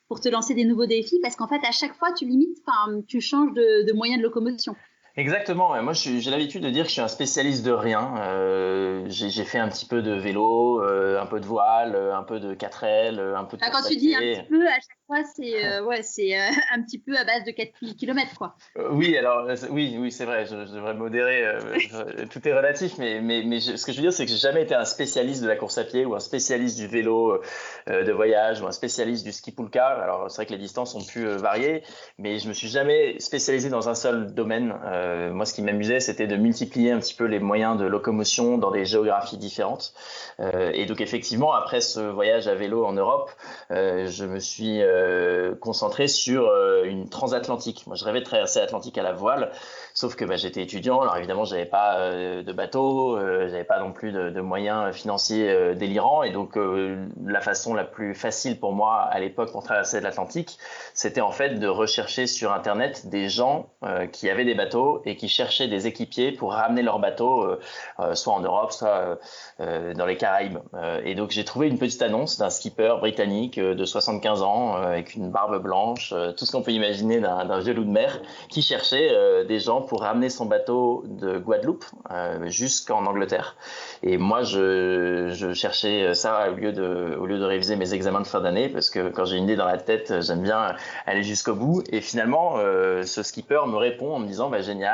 S3: pour te lancer des nouveaux défis, parce qu'en fait, à chaque fois, tu changes de moyen de locomotion.
S1: Exactement. Ouais. Moi, j'ai l'habitude de dire que je suis un spécialiste de rien. J'ai fait un petit peu de vélo, un peu de voile, un peu de 4L, un peu de course à pied.
S3: Quand tu dis un petit peu, à chaque fois, c'est un petit peu à base de 4 km, quoi.
S1: Oui, alors oui, c'est vrai. Je devrais modérer. Tout est relatif, mais ce que je veux dire, c'est que j'ai jamais été un spécialiste de la course à pied ou un spécialiste du vélo de voyage ou un spécialiste du ski poulka. Alors, c'est vrai que les distances ont pu varier, mais je me suis jamais spécialisé dans un seul domaine. Moi, ce qui m'amusait, c'était de multiplier un petit peu les moyens de locomotion dans des géographies différentes. Et donc, effectivement, après ce voyage à vélo en Europe, je me suis concentré sur une transatlantique. Moi, je rêvais de traverser l'Atlantique à la voile, sauf que j'étais étudiant. Alors, évidemment, j'avais pas de bateau, j'avais pas non plus de moyens financiers délirants. Et donc, la façon la plus facile pour moi à l'époque pour traverser l'Atlantique, c'était en fait de rechercher sur Internet des gens qui avaient des bateaux et qui cherchaient des équipiers pour ramener leur bateau soit en Europe, soit dans les Caraïbes. Et donc j'ai trouvé une petite annonce d'un skipper britannique de 75 ans avec une barbe blanche, tout ce qu'on peut imaginer d'un vieux loup de mer, qui cherchait des gens pour ramener son bateau de Guadeloupe jusqu'en Angleterre. Et moi je cherchais ça au lieu de réviser mes examens de fin d'année, parce que quand j'ai une idée dans la tête, j'aime bien aller jusqu'au bout. Et finalement ce skipper me répond en me disant génial,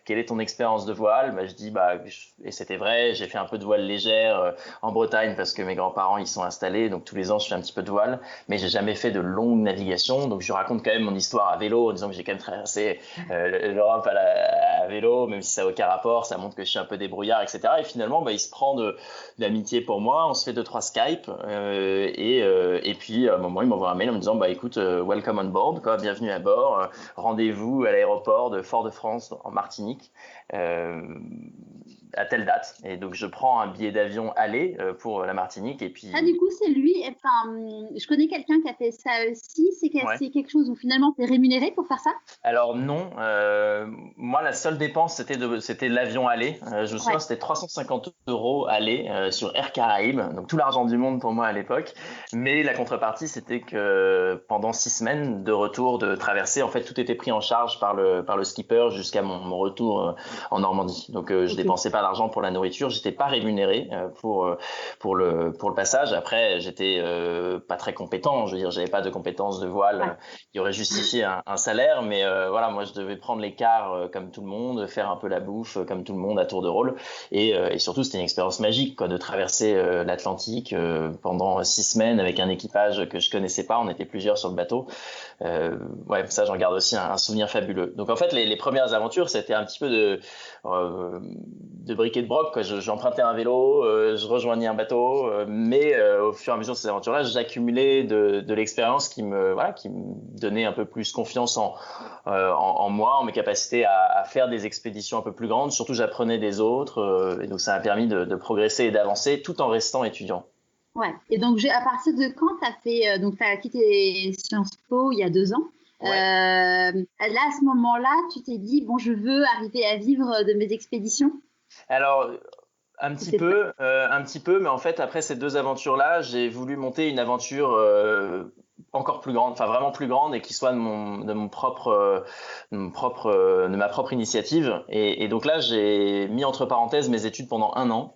S1: quelle est ton expérience de voile? Je dis et c'était vrai, j'ai fait un peu de voile légère en Bretagne parce que mes grands-parents y sont installés, donc tous les ans je fais un petit peu de voile, mais j'ai jamais fait de longue navigation. Donc je raconte quand même mon histoire à vélo en disant que j'ai quand même traversé l'Europe à vélo, même si ça n'a aucun rapport, ça montre que je suis un peu débrouillard, etc. Et finalement il se prend d'amitié pour moi, on se fait 2-3 Skype et puis à un moment il m'envoie un mail en me disant écoute, welcome on board, bienvenue à bord, rendez-vous à l'aéroport de Fort-de-France en Martinique à telle date. Et donc je prends un billet d'avion aller pour la Martinique, et puis
S3: du coup c'est lui. Je connais quelqu'un qui a fait ça aussi. C'est quelque chose où finalement tu es rémunéré pour faire ça?
S1: Alors non, moi la seule dépense c'était l'avion aller. Je me souviens, c'était 350 € aller sur Air Caraïbes, donc tout l'argent du monde pour moi à l'époque. Mais la contrepartie, c'était que pendant 6 semaines de retour, de traversée, en fait tout était pris en charge par le skipper jusqu'à mon retour en Normandie. Donc je dépensais pas l'argent pour la nourriture. J'étais pas rémunéré pour le passage. Après, j'étais pas très compétent. Je veux dire, j'avais pas de compétences de voile qui auraient justifié un salaire, mais voilà, moi je devais prendre les cars comme tout le monde, faire un peu la bouffe comme tout le monde à tour de rôle, et surtout c'était une expérience magique, quoi, de traverser l'Atlantique pendant 6 semaines avec un équipage que je connaissais pas. On était plusieurs sur le bateau. Ouais, ça j'en garde aussi un souvenir fabuleux. Donc en fait, les premières aventures, c'était un petit peu de bric et de broc, quoi. J'empruntais un vélo, je rejoignais un bateau, mais au fur et à mesure de ces aventures-là, j'accumulais de l'expérience qui me donnait un peu plus confiance en moi, en mes capacités à faire des expéditions un peu plus grandes. Surtout, j'apprenais des autres, et donc ça m'a permis de progresser et d'avancer tout en restant étudiant.
S3: Ouais. Et donc, à partir de quand tu as quitté Sciences Po il y a 2 ans?
S1: Ouais.
S3: Là, à ce moment-là, tu t'es dit, bon, je veux arriver à vivre de mes expéditions?
S1: Alors, un petit peu, mais en fait, après ces 2 aventures-là, j'ai voulu monter une aventure encore plus grande, enfin vraiment plus grande, et qui soit de ma propre initiative. Et donc là, j'ai mis entre parenthèses mes études pendant 1 an.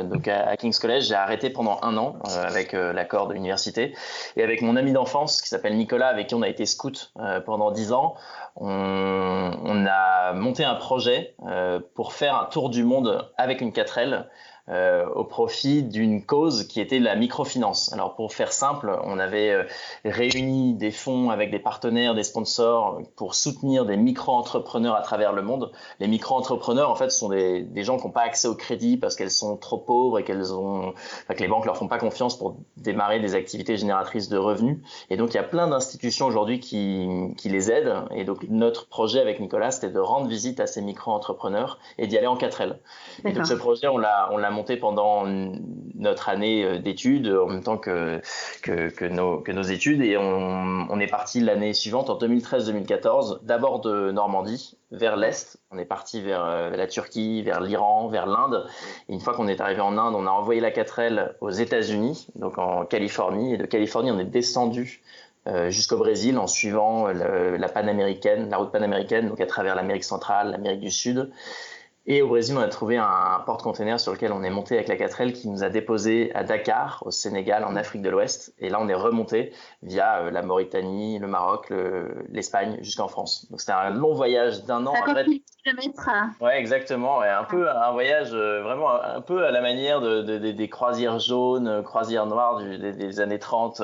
S1: Donc à King's College, j'ai arrêté pendant 1 an avec l'accord de l'université. Et avec mon ami d'enfance qui s'appelle Nicolas, avec qui on a été scout pendant 10 ans, on a monté un projet pour faire un tour du monde avec une 4L. Au profit d'une cause qui était la microfinance. Alors pour faire simple, on avait réuni des fonds avec des partenaires, des sponsors pour soutenir des micro-entrepreneurs à travers le monde. Les micro-entrepreneurs, en fait, sont des gens qui n'ont pas accès au crédit parce qu'elles sont trop pauvres et que les banques leur font pas confiance pour démarrer des activités génératrices de revenus. Et donc il y a plein d'institutions aujourd'hui qui les aident. Et donc notre projet avec Nicolas, c'était de rendre visite à ces micro-entrepreneurs et d'y aller en 4L. Et donc ce projet, on l'a monté pendant notre année d'études, en même temps que nos études, et on est parti l'année suivante, en 2013-2014, d'abord de Normandie vers l'Est. On est parti vers la Turquie, vers l'Iran, vers l'Inde. Et une fois qu'on est arrivé en Inde, on a envoyé la 4L aux États-Unis, donc en Californie, et de Californie, on est descendu jusqu'au Brésil en suivant la route panaméricaine, donc à travers l'Amérique centrale, l'Amérique du Sud. Et au Brésil, on a trouvé un porte-container sur lequel on est monté avec la 4L qui nous a déposé à Dakar, au Sénégal, en Afrique de l'Ouest. Et là, on est remonté via la Mauritanie, le Maroc, l'Espagne, jusqu'en France. Donc, c'était un long voyage d'1 an.
S3: 50 000 kilomètres.
S1: Ouais, exactement. Et un peu un voyage vraiment un peu à la manière des croisières jaunes, croisières noires des années 30,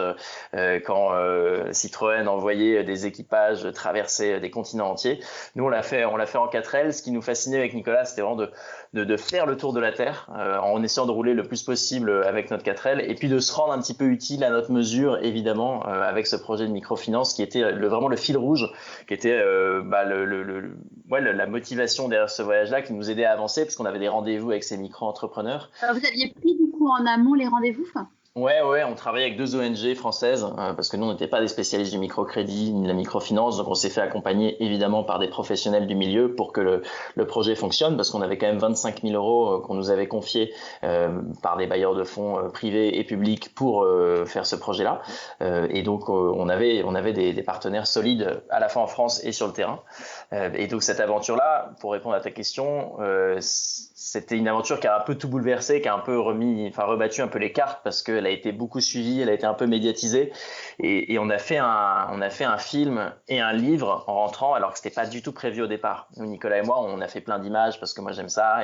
S1: quand Citroën envoyait des équipages traverser des continents entiers. Nous, on l'a fait en 4L. Ce qui nous fascinait avec Nicolas, c'était vraiment de faire le tour de la Terre en essayant de rouler le plus possible avec notre 4L, et puis de se rendre un petit peu utile à notre mesure, évidemment, avec ce projet de microfinance qui était vraiment le fil rouge, qui était la motivation derrière ce voyage-là, qui nous aidait à avancer, parce qu'on avait des rendez-vous avec ces micro-entrepreneurs.
S3: Alors, vous aviez pris du coup en amont les rendez-vous?
S1: Ouais, on travaillait avec 2 ONG françaises parce que nous, on n'était pas des spécialistes du microcrédit ni de la microfinance, donc on s'est fait accompagner évidemment par des professionnels du milieu pour que le projet fonctionne, parce qu'on avait quand même 25 000 euros qu'on nous avait confiés par des bailleurs de fonds privés et publics pour faire ce projet-là. Et donc, on avait des partenaires solides à la fois en France et sur le terrain. Et donc, cette aventure-là, pour répondre à ta question, c'était une aventure qui a un peu tout bouleversé, qui a un peu rebattu un peu les cartes, parce qu'elle a été beaucoup suivie, elle a été un peu médiatisée, et on a fait un film et un livre en rentrant, alors que c'était pas du tout prévu au départ. Nous, Nicolas et moi, on a fait plein d'images parce que moi j'aime ça,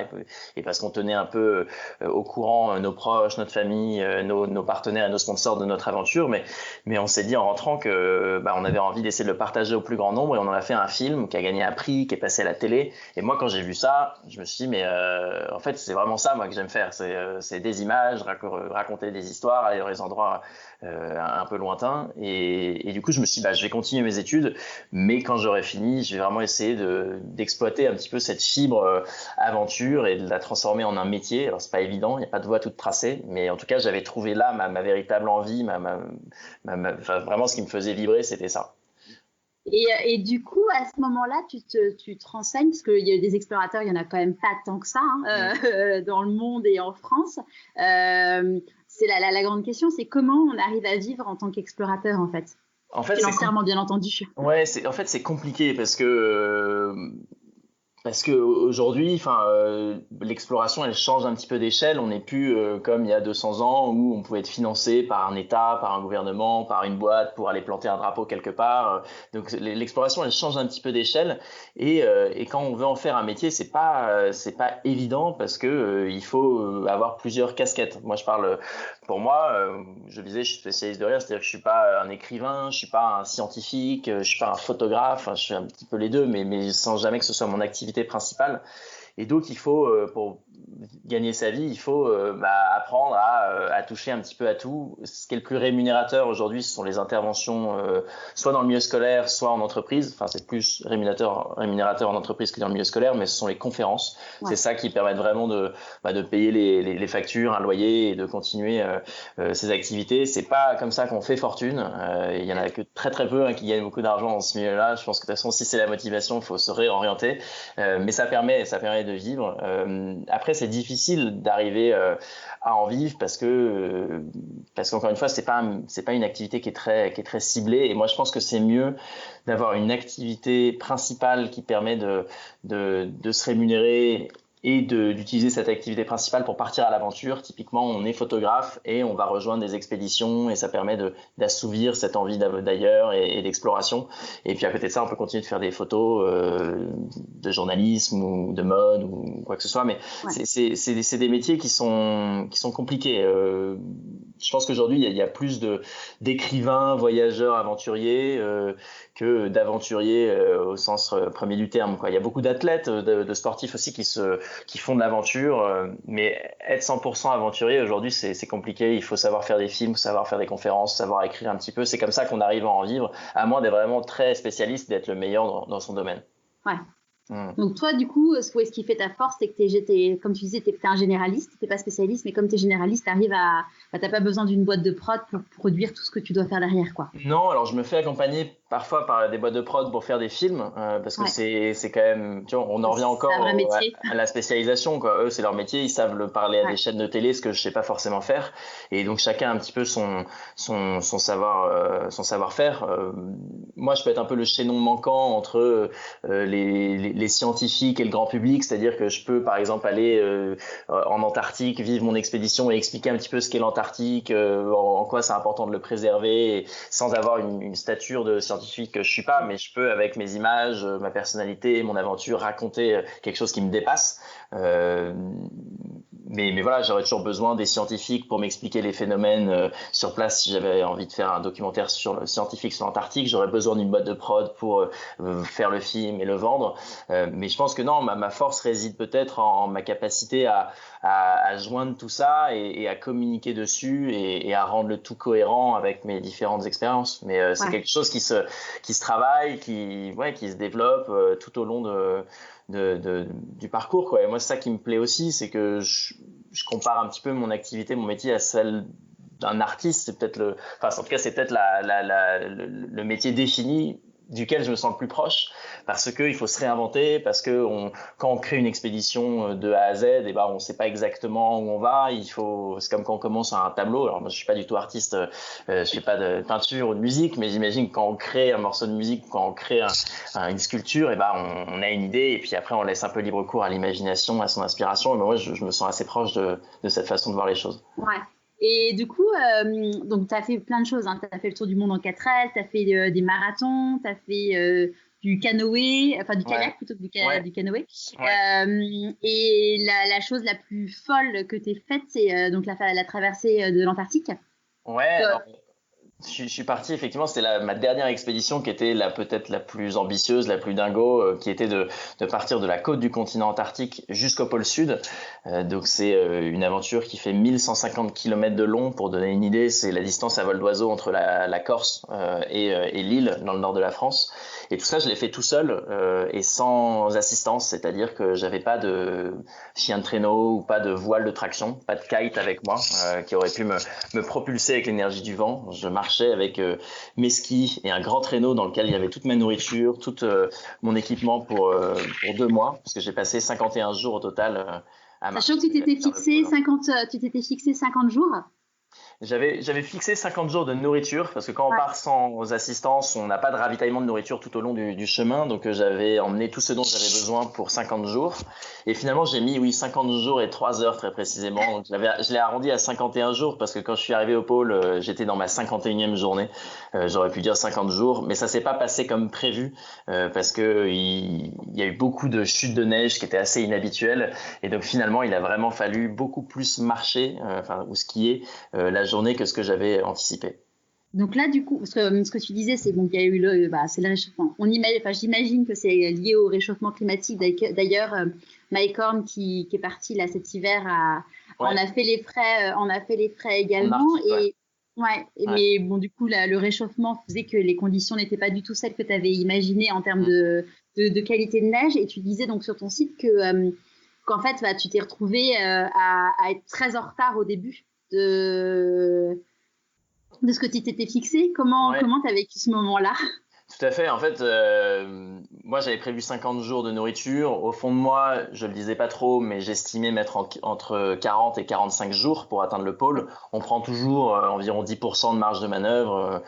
S1: et parce qu'on tenait un peu au courant nos proches, notre famille, nos partenaires et nos sponsors de notre aventure, mais on s'est dit en rentrant que on avait envie d'essayer de le partager au plus grand nombre, et on en a fait un film qui a gagné un prix, qui est passé à la télé. Et moi, quand j'ai vu ça, je me suis dit, mais en fait, c'est vraiment ça, moi, que j'aime faire. C'est des images, raconter des histoires, aller dans les endroits un peu lointains. Et du coup, je me suis dit, je vais continuer mes études, mais quand j'aurai fini, je vais vraiment essayer d'exploiter un petit peu cette fibre aventure et de la transformer en un métier. Alors, c'est pas évident, il n'y a pas de voie toute tracée, mais en tout cas, j'avais trouvé là ma véritable envie, vraiment ce qui me faisait vibrer, c'était ça.
S3: Et du coup, à ce moment-là, tu te renseignes, parce qu'il y a des explorateurs, il n'y en a quand même pas tant que ça dans le monde et en France. C'est la grande question, c'est comment on arrive à vivre en tant qu'explorateur, en fait. Financièrement, bien entendu.
S1: Ouais, en fait, c'est compliqué parce que Parce qu'aujourd'hui, l'exploration, elle change un petit peu d'échelle. On n'est plus comme il y a 200 ans où on pouvait être financé par un État, par un gouvernement, par une boîte pour aller planter un drapeau quelque part. Donc l'exploration, elle change un petit peu d'échelle. Et quand on veut en faire un métier, c'est pas évident parce que il faut avoir plusieurs casquettes. Moi, je parle pour moi. Je disais, je suis spécialiste de rien, c'est-à-dire que je suis pas un écrivain, je suis pas un scientifique, je suis pas un photographe. Je suis un petit peu les deux, mais sans jamais que ce soit mon activité principale. Et donc, il faut, pour gagner sa vie, il faut apprendre à toucher un petit peu à tout. Ce qui est le plus rémunérateur aujourd'hui, ce sont les interventions, soit dans le milieu scolaire, soit en entreprise. Enfin, c'est plus rémunérateur en entreprise que dans le milieu scolaire, mais ce sont les conférences. Ouais. C'est ça qui permet vraiment de payer les factures, un loyer et de continuer ces activités. C'est pas comme ça qu'on fait fortune. Il y en a que très très peu qui gagnent beaucoup d'argent dans ce milieu-là. Je pense que de toute façon, si c'est la motivation, il faut se réorienter. Mais ça permet de vivre. Après, c'est difficile d'arriver à en vivre parce qu'encore une fois, c'est pas une activité qui est très ciblée. Et moi, je pense que c'est mieux d'avoir une activité principale qui permet de se rémunérer et d'utiliser cette activité principale pour partir à l'aventure. Typiquement, on est photographe et on va rejoindre des expéditions et ça permet d'assouvir cette envie d'ailleurs et d'exploration. Et puis à côté de ça, on peut continuer de faire des photos de journalisme ou de mode ou quoi que ce soit. Mais ouais. c'est des métiers qui sont compliqués. Je pense qu'aujourd'hui, il y a plus d'écrivains, voyageurs, aventuriers que d'aventuriers au sens premier du terme, quoi. Il y a beaucoup d'athlètes, de sportifs aussi qui font de l'aventure, mais être 100% aventurier aujourd'hui, c'est compliqué. Il faut savoir faire des films, savoir faire des conférences, savoir écrire un petit peu. C'est comme ça qu'on arrive à en vivre, à moins d'être vraiment très spécialiste, d'être le meilleur dans son domaine.
S3: Ouais. Donc toi, du coup, ce qui fait ta force, c'est que comme tu disais, t'es un généraliste, t'es pas spécialiste, mais comme t'es généraliste, t'as pas besoin d'une boîte de prod pour produire tout ce que tu dois faire derrière, quoi.
S1: Non, alors je me fais accompagner parfois par des boîtes de prod pour faire des films, parce que c'est quand même, tu vois, on en revient encore à la spécialisation, quoi. Eux, c'est leur métier, ils savent le parler à des chaînes de télé, ce que je sais pas forcément faire, et donc chacun a un petit peu son savoir-faire. Moi, je peux être un peu le chaînon manquant entre les scientifiques et le grand public, c'est-à-dire que je peux par exemple aller en Antarctique, vivre mon expédition et expliquer un petit peu ce qu'est l'Antarctique, en quoi c'est important de le préserver, et sans avoir une stature de scientifique que je suis pas, mais je peux avec mes images, ma personnalité, mon aventure raconter quelque chose qui me dépasse. Mais voilà, j'aurais toujours besoin des scientifiques pour m'expliquer les phénomènes sur place. Si j'avais envie de faire un documentaire scientifique sur l'Antarctique, j'aurais besoin d'une boîte de prod pour faire le film et le vendre. Mais je pense que non, ma force réside peut-être en ma capacité à joindre tout ça et à communiquer dessus et à rendre le tout cohérent avec mes différentes expériences. Mais c'est quelque chose qui se travaille, qui se développe tout au long du parcours, quoi. Et moi, c'est ça qui me plaît aussi, c'est que je compare un petit peu mon activité, mon métier à celle d'un artiste. C'est peut-être en tout cas, c'est peut-être le métier défini duquel je me sens le plus proche, parce qu'il faut se réinventer, parce que quand on crée une expédition de A à Z, on ne sait pas exactement où on va. C'est comme quand on commence un tableau. Alors moi, je suis pas du tout artiste, je fais pas de peinture ou de musique, mais j'imagine que quand on crée un morceau de musique, quand on crée une sculpture, on a une idée, et puis après on laisse un peu libre cours à l'imagination, à son inspiration. Et moi, je me sens assez proche de cette façon de voir les choses.
S3: Ouais. Et du coup, donc tu as fait plein de choses, hein. Tu as fait le tour du monde en 4L, tu as fait des marathons, tu as fait du canoë, enfin du kayak plutôt que du canoë. Ouais. Et la chose la plus folle que tu aies faite, c'est donc la traversée de l'Antarctique.
S1: Ouais, alors, je suis parti, effectivement, c'était ma dernière expédition qui était peut-être la plus ambitieuse, la plus dingo, qui était de partir de la côte du continent antarctique jusqu'au pôle sud. Donc c'est une aventure qui fait 1150 km de long. Pour donner une idée, c'est la distance à vol d'oiseau entre la Corse et l'île dans le nord de la France. Et tout ça, je l'ai fait tout seul et sans assistance, c'est-à-dire que j'avais pas de chien de traîneau ou pas de voile de traction, pas de kite avec moi qui aurait pu me propulser avec l'énergie du vent. Je marchais avec mes skis et un grand traîneau dans lequel il y avait toute ma nourriture, tout mon équipement pour 2 mois, parce que j'ai passé 51 jours au total à marcher.
S3: Sachant que tu t'étais fixé 50 jours.
S1: J'avais fixé 50 jours de nourriture parce que quand on part sans assistance, on n'a pas de ravitaillement de nourriture tout au long du chemin. Donc j'avais emmené tout ce dont j'avais besoin pour 50 jours. Et finalement, j'ai mis 50 jours et 3 heures très précisément. Donc je l'ai arrondi à 51 jours parce que quand je suis arrivé au pôle, j'étais dans ma 51e journée. J'aurais pu dire 50 jours, mais ça s'est pas passé comme prévu parce que il y a eu beaucoup de chutes de neige qui étaient assez inhabituelles. Et donc finalement, il a vraiment fallu beaucoup plus marcher, ou skier la journée que ce que j'avais anticipé.
S3: Donc là, du coup, parce que ce que tu disais, c'est bon, qu'il y a eu c'est le réchauffement. J'imagine que c'est lié au réchauffement climatique. D'ailleurs, Mike Horn qui est parti là cet hiver on a fait les frais également. Mais bon, du coup, là, le réchauffement faisait que les conditions n'étaient pas du tout celles que tu avais imaginées en termes de qualité de neige. Et tu disais donc sur ton site qu'en fait, tu t'es retrouvé à être très en retard au début de ce que tu t'étais fixé. Comment tu as vécu ce moment-là?
S1: Tout à fait. En fait, moi, j'avais prévu 50 jours de nourriture. Au fond de moi, je le disais pas trop, mais j'estimais mettre entre 40 et 45 jours pour atteindre le pôle. On prend toujours environ 10% de marge de manœuvre.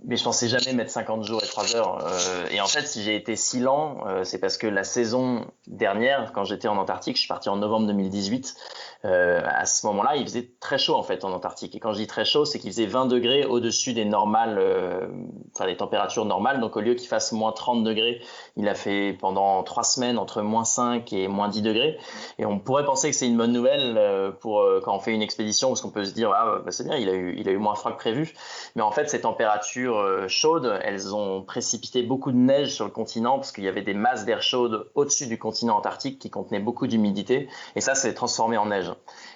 S1: Mais je pensais jamais mettre 50 jours et 3 heures. Et en fait, si j'ai été si lent, c'est parce que la saison dernière, quand j'étais en Antarctique, je suis parti en novembre 2018. À ce moment-là, il faisait très chaud en fait en Antarctique. Et quand je dis très chaud, c'est qu'il faisait 20 degrés au-dessus des normales, des températures normales. Donc au lieu qu'il fasse moins 30 degrés, il a fait pendant 3 semaines entre moins 5 et moins 10 degrés. Et on pourrait penser que c'est une bonne nouvelle pour quand on fait une expédition, parce qu'on peut se dire c'est bien, il a eu moins froid que prévu. Mais en fait, ces températures chaudes, elles ont précipité beaucoup de neige sur le continent parce qu'il y avait des masses d'air chaude au-dessus du continent antarctique qui contenaient beaucoup d'humidité. Et ça s'est transformé en neige.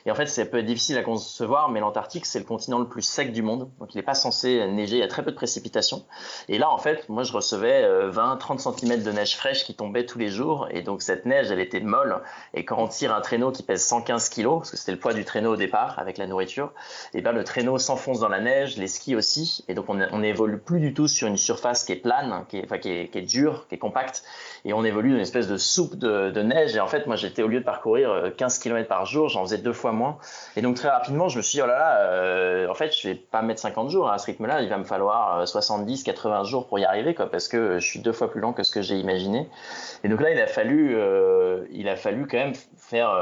S1: Et en fait, ça peut être difficile à concevoir, mais l'Antarctique, c'est le continent le plus sec du monde. Donc, il n'est pas censé neiger, il y a très peu de précipitations. Et là, en fait, moi, je recevais 20-30 cm de neige fraîche qui tombait tous les jours. Et donc, cette neige, elle était molle. Et quand on tire un traîneau qui pèse 115 kg, parce que c'était le poids du traîneau au départ avec la nourriture, et ben, le traîneau s'enfonce dans la neige, les skis aussi. Et donc, on n'évolue plus du tout sur une surface qui est plane, qui est dure, qui est compacte. Et on évolue dans une espèce de soupe de neige. Et en fait, moi, j'étais, au lieu de parcourir 15 km par jour, j'en faisais 2 fois moins. Et donc, très rapidement, je me suis dit, en fait, je vais pas mettre 50 jours à ce rythme-là. Il va me falloir 70, 80 jours pour y arriver, parce que je suis 2 fois plus lent que ce que j'ai imaginé. Et donc là, il a fallu quand même faire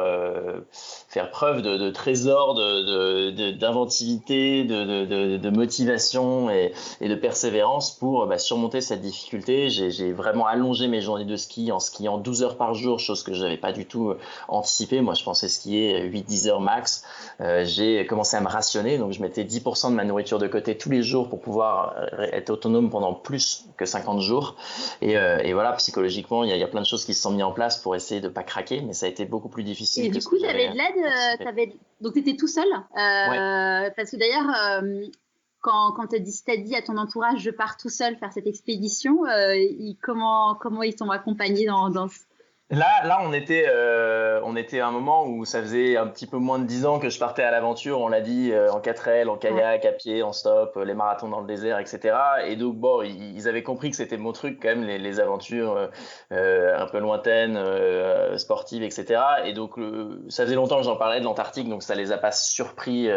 S1: preuve de trésor, d'inventivité, de motivation et de persévérance pour surmonter cette difficulté. J'ai vraiment allongé mes journées de ski en skiant 12 heures par jour, chose que je n'avais pas du tout anticipé. Moi, je pensais skier 8-10 heures max. J'ai commencé à me rationner, donc je mettais 10% de ma nourriture de côté tous les jours pour pouvoir être autonome pendant plus que 50 jours. Et voilà, psychologiquement, il y a plein de choses qui se sont mises en place pour essayer de ne pas craquer, mais ça a été beaucoup plus difficile.
S3: Et du coup, tu avais de l'aide, donc tu étais tout seul parce que d'ailleurs, quand tu as dit à ton entourage, je pars tout seul faire cette expédition, comment ils t'ont accompagné dans ce...
S1: Là, on était à un moment où ça faisait un petit peu moins de 10 ans que je partais à l'aventure, on l'a dit, en 4L, en kayak, à pied, en stop, les marathons dans le désert, etc. Et donc, ils avaient compris que c'était mon truc quand même, les aventures un peu lointaines, sportives, etc. Et donc, ça faisait longtemps que j'en parlais de l'Antarctique, donc ça les a pas surpris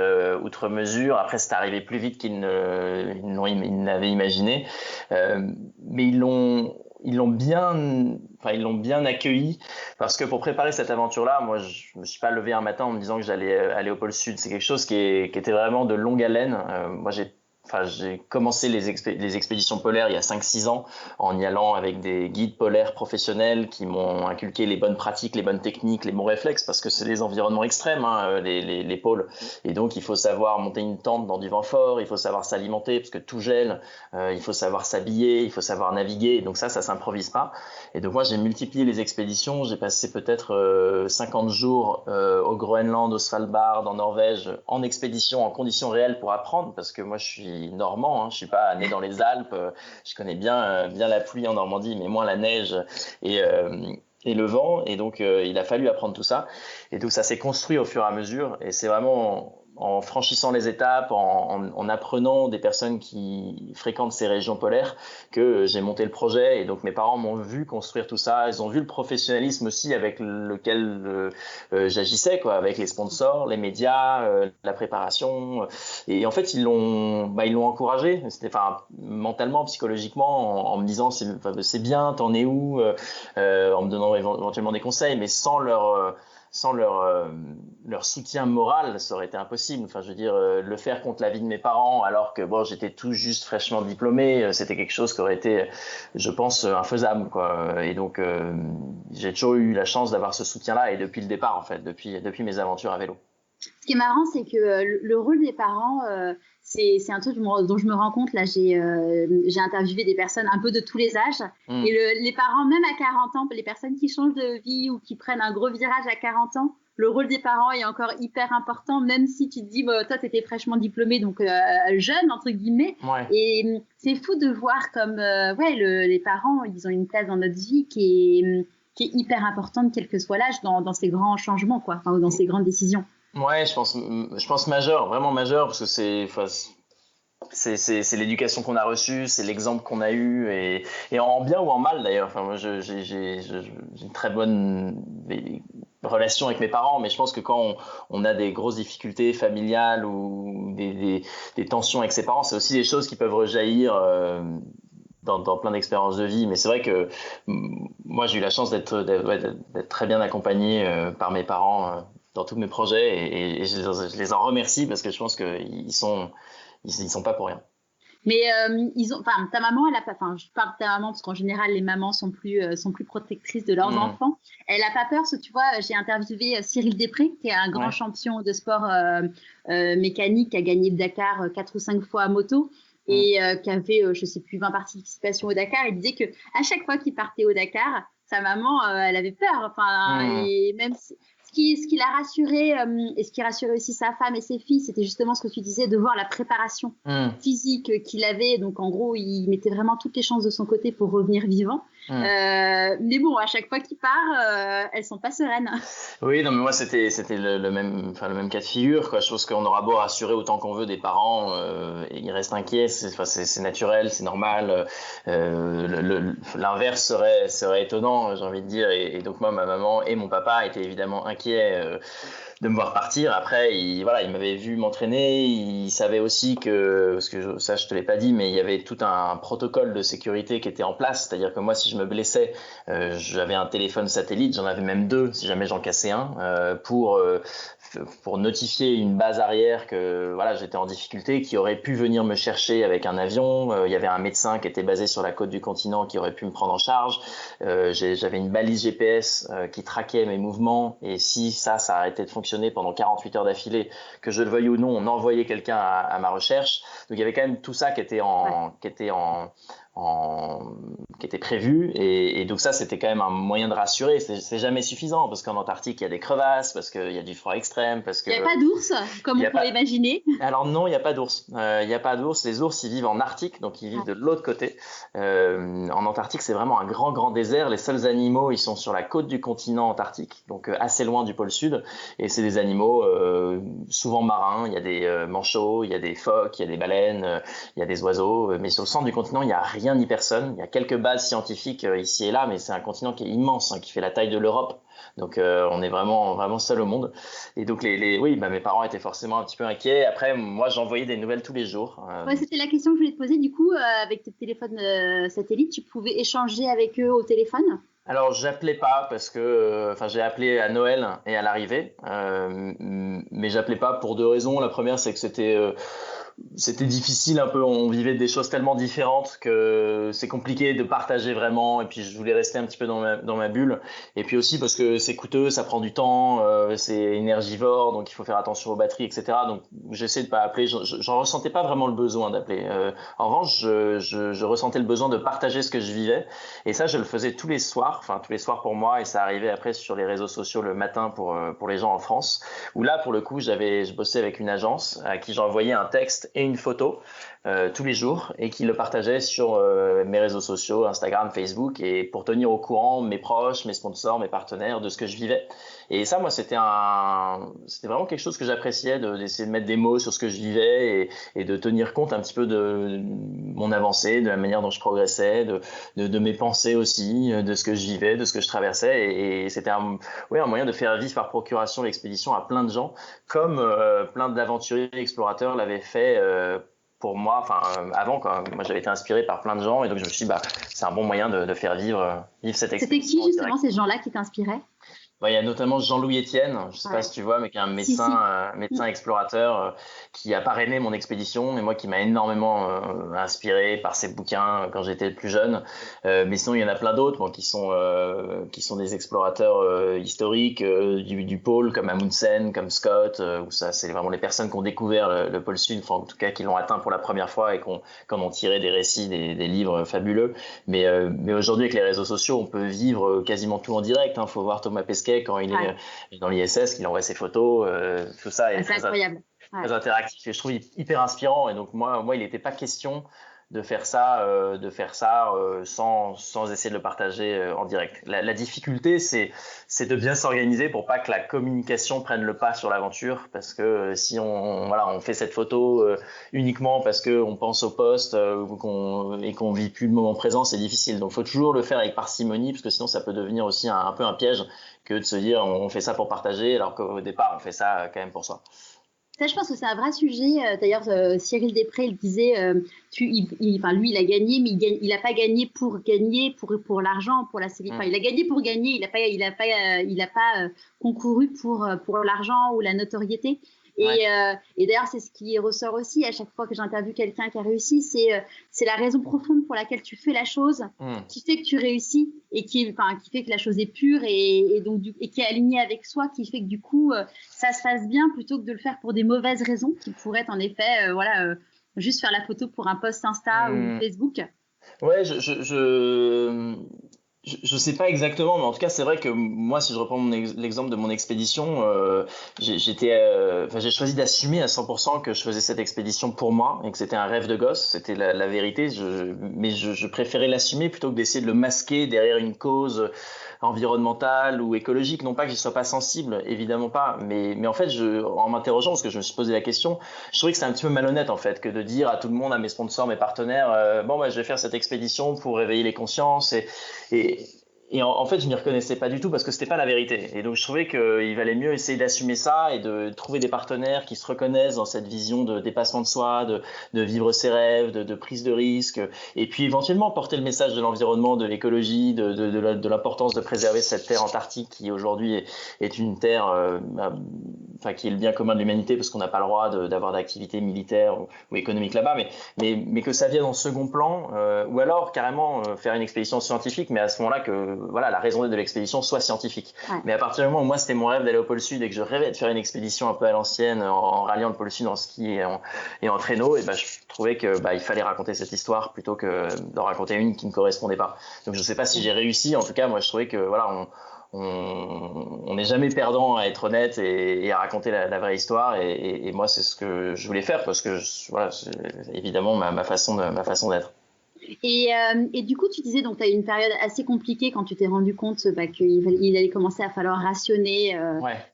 S1: outre mesure. Après, c'est arrivé plus vite qu'ils n'avaient imaginé. Mais ils l'ont bien accueilli parce que pour préparer cette aventure-là, moi, je me suis pas levé un matin en me disant que j'allais aller au pôle Sud. C'est quelque chose qui était vraiment de longue haleine. Moi, j'ai commencé les expéditions polaires il y a 5-6 ans en y allant avec des guides polaires professionnels qui m'ont inculqué les bonnes pratiques, les bonnes techniques, les bons réflexes parce que c'est des environnements extrêmes, les pôles. Et donc, il faut savoir monter une tente dans du vent fort, il faut savoir s'alimenter parce que tout gèle, il faut savoir s'habiller, il faut savoir naviguer. Et donc ça s'improvise pas. Et donc moi, j'ai multiplié les expéditions. J'ai passé peut-être 50 jours au Groenland, au Svalbard, en Norvège, en expédition, en conditions réelles pour apprendre parce que moi, je suis normand, je suis pas né dans les Alpes, je connais bien la pluie en Normandie, mais moins la neige et le vent, et donc il a fallu apprendre tout ça, et donc ça s'est construit au fur et à mesure, et c'est vraiment en franchissant les étapes, en apprenant des personnes qui fréquentent ces régions polaires, que j'ai monté le projet. Et donc mes parents m'ont vu construire tout ça. Ils ont vu le professionnalisme aussi avec lequel j'agissais, quoi, avec les sponsors, les médias, la préparation. Et en fait, ils l'ont encouragé. C'était, mentalement, psychologiquement, en me disant c'est bien, t'en es où, en me donnant éventuellement des conseils, mais sans leur soutien moral, ça aurait été impossible. Enfin, je veux dire, le faire contre l'avis de mes parents, alors que j'étais tout juste fraîchement diplômé, c'était quelque chose qui aurait été, je pense, infaisable, quoi. Et donc, j'ai toujours eu la chance d'avoir ce soutien-là, et depuis le départ, en fait, depuis mes aventures à vélo.
S3: Ce qui est marrant, c'est que le rôle des parents, c'est un truc dont je me rends compte. Là, j'ai interviewé des personnes un peu de tous les âges. Et les parents, même à 40 ans, les personnes qui changent de vie ou qui prennent un gros virage à 40 ans, le rôle des parents est encore hyper important, même si tu te dis, toi, tu étais fraîchement diplômé, donc jeune, entre guillemets.
S1: Ouais.
S3: Et c'est fou de voir comme les parents, ils ont une place dans notre vie qui est hyper importante, quel que soit l'âge, dans ces grands changements, quoi, ou dans ces grandes décisions.
S1: Ouais, je pense majeur, vraiment majeur, parce que c'est l'éducation qu'on a reçue, c'est l'exemple qu'on a eu, et en bien ou en mal d'ailleurs. Enfin, moi, j'ai une très bonne relation avec mes parents, mais je pense que quand on a des grosses difficultés familiales ou des tensions avec ses parents, c'est aussi des choses qui peuvent rejaillir dans plein d'expériences de vie. Mais c'est vrai que moi, j'ai eu la chance d'être très bien accompagné par mes parents dans tous mes projets, et je les en remercie, parce que je pense qu'ils sont pas pour rien.
S3: Mais ta maman, elle a pas. Enfin, je parle de ta maman parce qu'en général, les mamans sont plus protectrices de leurs enfants. Elle a pas peur, parce que tu vois, j'ai interviewé Cyril Després, qui est un grand champion de sport mécanique, qui a gagné le Dakar 4 ou 5 fois à moto. Et qui avait, je sais plus, 20 participations au Dakar. Il disait que à chaque fois qu'il partait au Dakar, sa maman, elle avait peur. Enfin, et même ce qui l'a rassuré, et ce qui rassurait aussi sa femme et ses filles, c'était justement ce que tu disais, de voir la préparation physique qu'il avait. Donc, en gros, il mettait vraiment toutes les chances de son côté pour revenir vivant. Mais bon, à chaque fois qu'il part, elles sont pas sereines.
S1: Oui, non, mais moi, c'était le même cas de figure, quoi. Je pense qu'on aura beau rassurer autant qu'on veut des parents, et ils restent inquiets. C'est naturel, c'est normal. L'inverse serait étonnant, j'ai envie de dire. Et donc, moi, ma maman et mon papa étaient évidemment inquiets de me voir partir. Après, il m'avait vu m'entraîner. Il savait aussi que, parce que ça, je te l'ai pas dit, mais il y avait tout un protocole de sécurité qui était en place. C'est-à-dire que moi, si je me blessais, j'avais un téléphone satellite, j'en avais même 2 si jamais j'en cassais un, pour notifier une base arrière que j'étais en difficulté, qui aurait pu venir me chercher avec un avion. Il y avait un médecin qui était basé sur la côte du continent qui aurait pu me prendre en charge. J'avais une balise GPS qui traquait mes mouvements, et si ça arrêtait de fonctionner pendant 48 heures d'affilée, que je le veuille ou non, on envoyait quelqu'un à ma recherche. Donc il y avait quand même tout ça qui était qui était prévu, et donc ça, c'était quand même un moyen de rassurer. C'est jamais suffisant, parce qu'en Antarctique il y a des crevasses, parce qu'il y a du froid extrême, parce que
S3: il n'y a pas d'ours comme on peut l'imaginer.
S1: Alors non, il n'y a pas d'ours. Il n'y a pas d'ours. Les ours, ils vivent en Arctique, donc ils vivent de l'autre côté. En Antarctique, c'est vraiment un grand désert. Les seuls animaux, ils sont sur la côte du continent antarctique, donc assez loin du pôle sud, et c'est des animaux souvent marins. Il y a des manchots, il y a des phoques, il y a des baleines, il y a des oiseaux, mais sur le centre du continent, il n'y a rien ni personne. Il y a quelques bases scientifiques ici et là, mais c'est un continent qui est immense, qui fait la taille de l'Europe. Donc on est vraiment seul au monde. Et donc mes parents étaient forcément un petit peu inquiets. Après, moi, j'envoyais des nouvelles tous les jours.
S3: C'était la question que je voulais te poser. Du coup, avec tes téléphones satellites, tu pouvais échanger avec eux au téléphone?
S1: Alors, j'appelais pas, parce que j'ai appelé à Noël et à l'arrivée, mais j'appelais pas pour 2 raisons. La première, c'est que c'était difficile un peu, on vivait des choses tellement différentes que c'est compliqué de partager vraiment, et puis je voulais rester un petit peu dans ma bulle, et puis aussi parce que c'est coûteux, ça prend du temps, c'est énergivore, donc il faut faire attention aux batteries, etc. Donc j'essaie de pas appeler, j'en ressentais pas vraiment le besoin d'appeler. En revanche, je ressentais le besoin de partager ce que je vivais, et ça je le faisais tous les soirs pour moi, et ça arrivait après sur les réseaux sociaux le matin pour les gens en France, où là pour le coup je bossais avec une agence à qui j'envoyais un texte texte et une photo tous les jours et qui le partageait sur mes réseaux sociaux, Instagram, Facebook, et pour tenir au courant mes proches, mes sponsors, mes partenaires de ce que je vivais. Et ça, moi, c'était vraiment quelque chose que j'appréciais, d'essayer de mettre des mots sur ce que je vivais et de tenir compte un petit peu de mon avancée, de la manière dont je progressais, de mes pensées aussi, de ce que je vivais, de ce que je traversais. Et c'était un moyen de faire vivre par procuration l'expédition à plein de gens, comme plein d'aventuriers explorateurs l'avaient fait pour moi, avant, moi j'avais été inspiré par plein de gens et donc je me suis dit, c'est un bon moyen de faire vivre cette expédition.
S3: C'était qui justement ces gens-là qui t'inspiraient?
S1: Il y a notamment Jean-Louis Etienne, je ne sais pas si tu vois, mais qui est un médecin explorateur qui a parrainé mon expédition et moi qui m'a énormément inspiré par ses bouquins quand j'étais plus jeune. Mais sinon, il y en a plein d'autres qui sont des explorateurs historiques du pôle, comme Amundsen, comme Scott, où ça, c'est vraiment les personnes qui ont découvert le pôle Sud, en tout cas qui l'ont atteint pour la première fois et qui ont tiré des récits, des livres fabuleux. Mais aujourd'hui, avec les réseaux sociaux, on peut vivre quasiment tout en direct. Faut voir Thomas Pesquet quand il est dans l'ISS, qu'il envoie ses photos, tout ça est
S3: incroyable.
S1: Très interactif et je trouve hyper inspirant. Et donc moi il n'était pas question de faire ça sans essayer de le partager en direct. La difficulté, c'est de bien s'organiser pour pas que la communication prenne le pas sur l'aventure, parce que si on fait cette photo uniquement parce qu'on pense au poste et qu'on vit plus le moment présent, c'est difficile. Donc il faut toujours le faire avec parcimonie, parce que sinon ça peut devenir aussi un peu un piège que de se dire on fait ça pour partager, alors qu'au départ on fait ça quand même pour soi.
S3: Ça, je pense que c'est un vrai sujet. D'ailleurs, Cyril Després, il disait, lui, il a gagné, mais il n'a pas gagné pour l'argent, pour la série. Il a gagné pour gagner. Il n'a pas concouru pour l'argent ou la notoriété. Et d'ailleurs, c'est ce qui ressort aussi à chaque fois que j'interviewe quelqu'un qui a réussi, c'est la raison profonde pour laquelle tu fais la chose, qui fait que tu réussis et qui fait que la chose est pure et qui est alignée avec soi, qui fait que du coup, ça se passe bien plutôt que de le faire pour des mauvaises raisons qui pourraient être en effet, juste faire la photo pour un post Insta ou Facebook.
S1: Ouais, je sais pas exactement, mais en tout cas, c'est vrai que moi, si je reprends l'exemple de mon expédition, j'ai choisi d'assumer à 100% que je faisais cette expédition pour moi et que c'était un rêve de gosse, c'était la vérité. Mais je préférais l'assumer plutôt que d'essayer de le masquer derrière une cause environnementale ou écologique. Non pas que j'y sois pas sensible, évidemment pas, mais en fait, en m'interrogeant, parce que je me suis posé la question, je trouvais que c'était un petit peu malhonnête en fait, que de dire à tout le monde, à mes sponsors, mes partenaires, je vais faire cette expédition pour réveiller les consciences et en fait, je m'y reconnaissais pas du tout parce que c'était pas la vérité. Et donc, je trouvais qu'il valait mieux essayer d'assumer ça et de trouver des partenaires qui se reconnaissent dans cette vision de dépassement de soi, de vivre ses rêves, de prise de risque. Et puis, éventuellement, porter le message de l'environnement, de l'écologie, de l'importance de préserver cette terre antarctique qui aujourd'hui est une terre, qui est le bien commun de l'humanité parce qu'on n'a pas le droit d'avoir d'activité militaire ou économique là-bas, mais que ça vienne en second plan, ou alors carrément faire une expédition scientifique, mais à ce moment-là la raison d'être de l'expédition soit scientifique. Ouais. Mais à partir du moment où moi c'était mon rêve d'aller au pôle Sud et que je rêvais de faire une expédition un peu à l'ancienne en ralliant le pôle Sud en ski et en traîneau, et je trouvais que il fallait raconter cette histoire plutôt que d'en raconter une qui ne correspondait pas. Donc je sais pas si j'ai réussi, en tout cas moi je trouvais que on n'est jamais perdant à être honnête et à raconter la vraie histoire et moi c'est ce que je voulais faire parce que c'est évidemment ma façon d'être.
S3: Et du coup, tu disais, donc tu as eu une période assez compliquée quand tu t'es rendu compte qu'il allait commencer à falloir rationner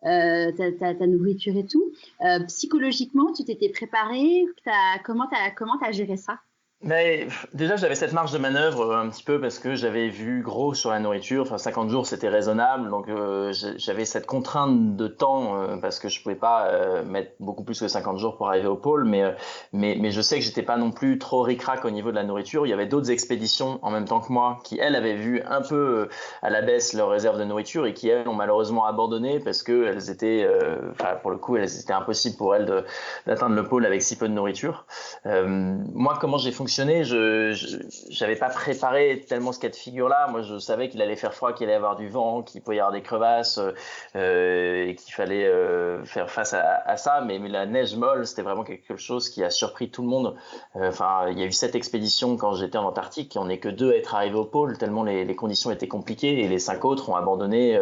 S3: ta nourriture et tout. Psychologiquement, tu t'étais préparée? Comment tu as géré ça?
S1: Mais déjà, j'avais cette marge de manœuvre un petit peu parce que j'avais vu gros sur la nourriture. 50 jours, c'était raisonnable. Donc, j'avais cette contrainte de temps parce que je pouvais pas mettre beaucoup plus que 50 jours pour arriver au pôle. Mais je sais que j'étais pas non plus trop ric-rac au niveau de la nourriture. Il y avait d'autres expéditions en même temps que moi qui, elles, avaient vu un peu à la baisse leurs réserves de nourriture et qui, elles, ont malheureusement abandonné parce que elles étaient, pour le coup, c'était impossible pour elles d'atteindre le pôle avec si peu de nourriture. Moi, comment j'ai fonctionné fonctionné. Je n'avais pas préparé tellement ce cas de figure-là. Moi, je savais qu'il allait faire froid, qu'il allait y avoir du vent, qu'il pouvait y avoir des crevasses et qu'il fallait faire face à ça. Mais la neige molle, c'était vraiment quelque chose qui a surpris tout le monde. Il y a eu 7 expéditions quand j'étais en Antarctique et on n'est que 2 à être arrivés au pôle, tellement les conditions étaient compliquées et les 5 autres ont abandonné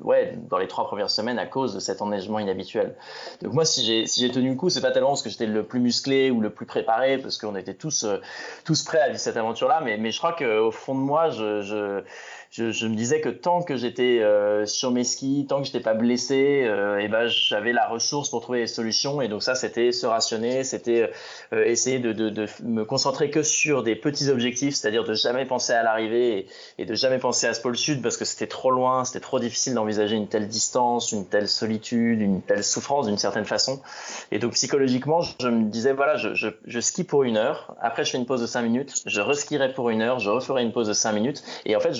S1: dans les 3 premières semaines à cause de cet enneigement inhabituel. Donc moi, si j'ai tenu le coup, c'est pas tellement parce que j'étais le plus musclé ou le plus préparé, parce qu'on était tous prêts à vivre cette aventure-là, mais je crois qu'au fond de moi, je me disais que tant que j'étais sur mes skis, tant que j'étais pas blessé, j'avais la ressource pour trouver des solutions. Et donc ça, c'était se rationner, c'était essayer de me concentrer que sur des petits objectifs, c'est-à-dire de jamais penser à l'arrivée et de jamais penser à ce pôle sud parce que c'était trop loin, c'était trop difficile d'envisager une telle distance, une telle solitude, une telle souffrance d'une certaine façon. Et donc psychologiquement, je me disais voilà, je skie pour 1 heure, après je fais une pause de 5 minutes, je reskierai pour 1 heure, je referai une pause de 5 minutes. Et en fait,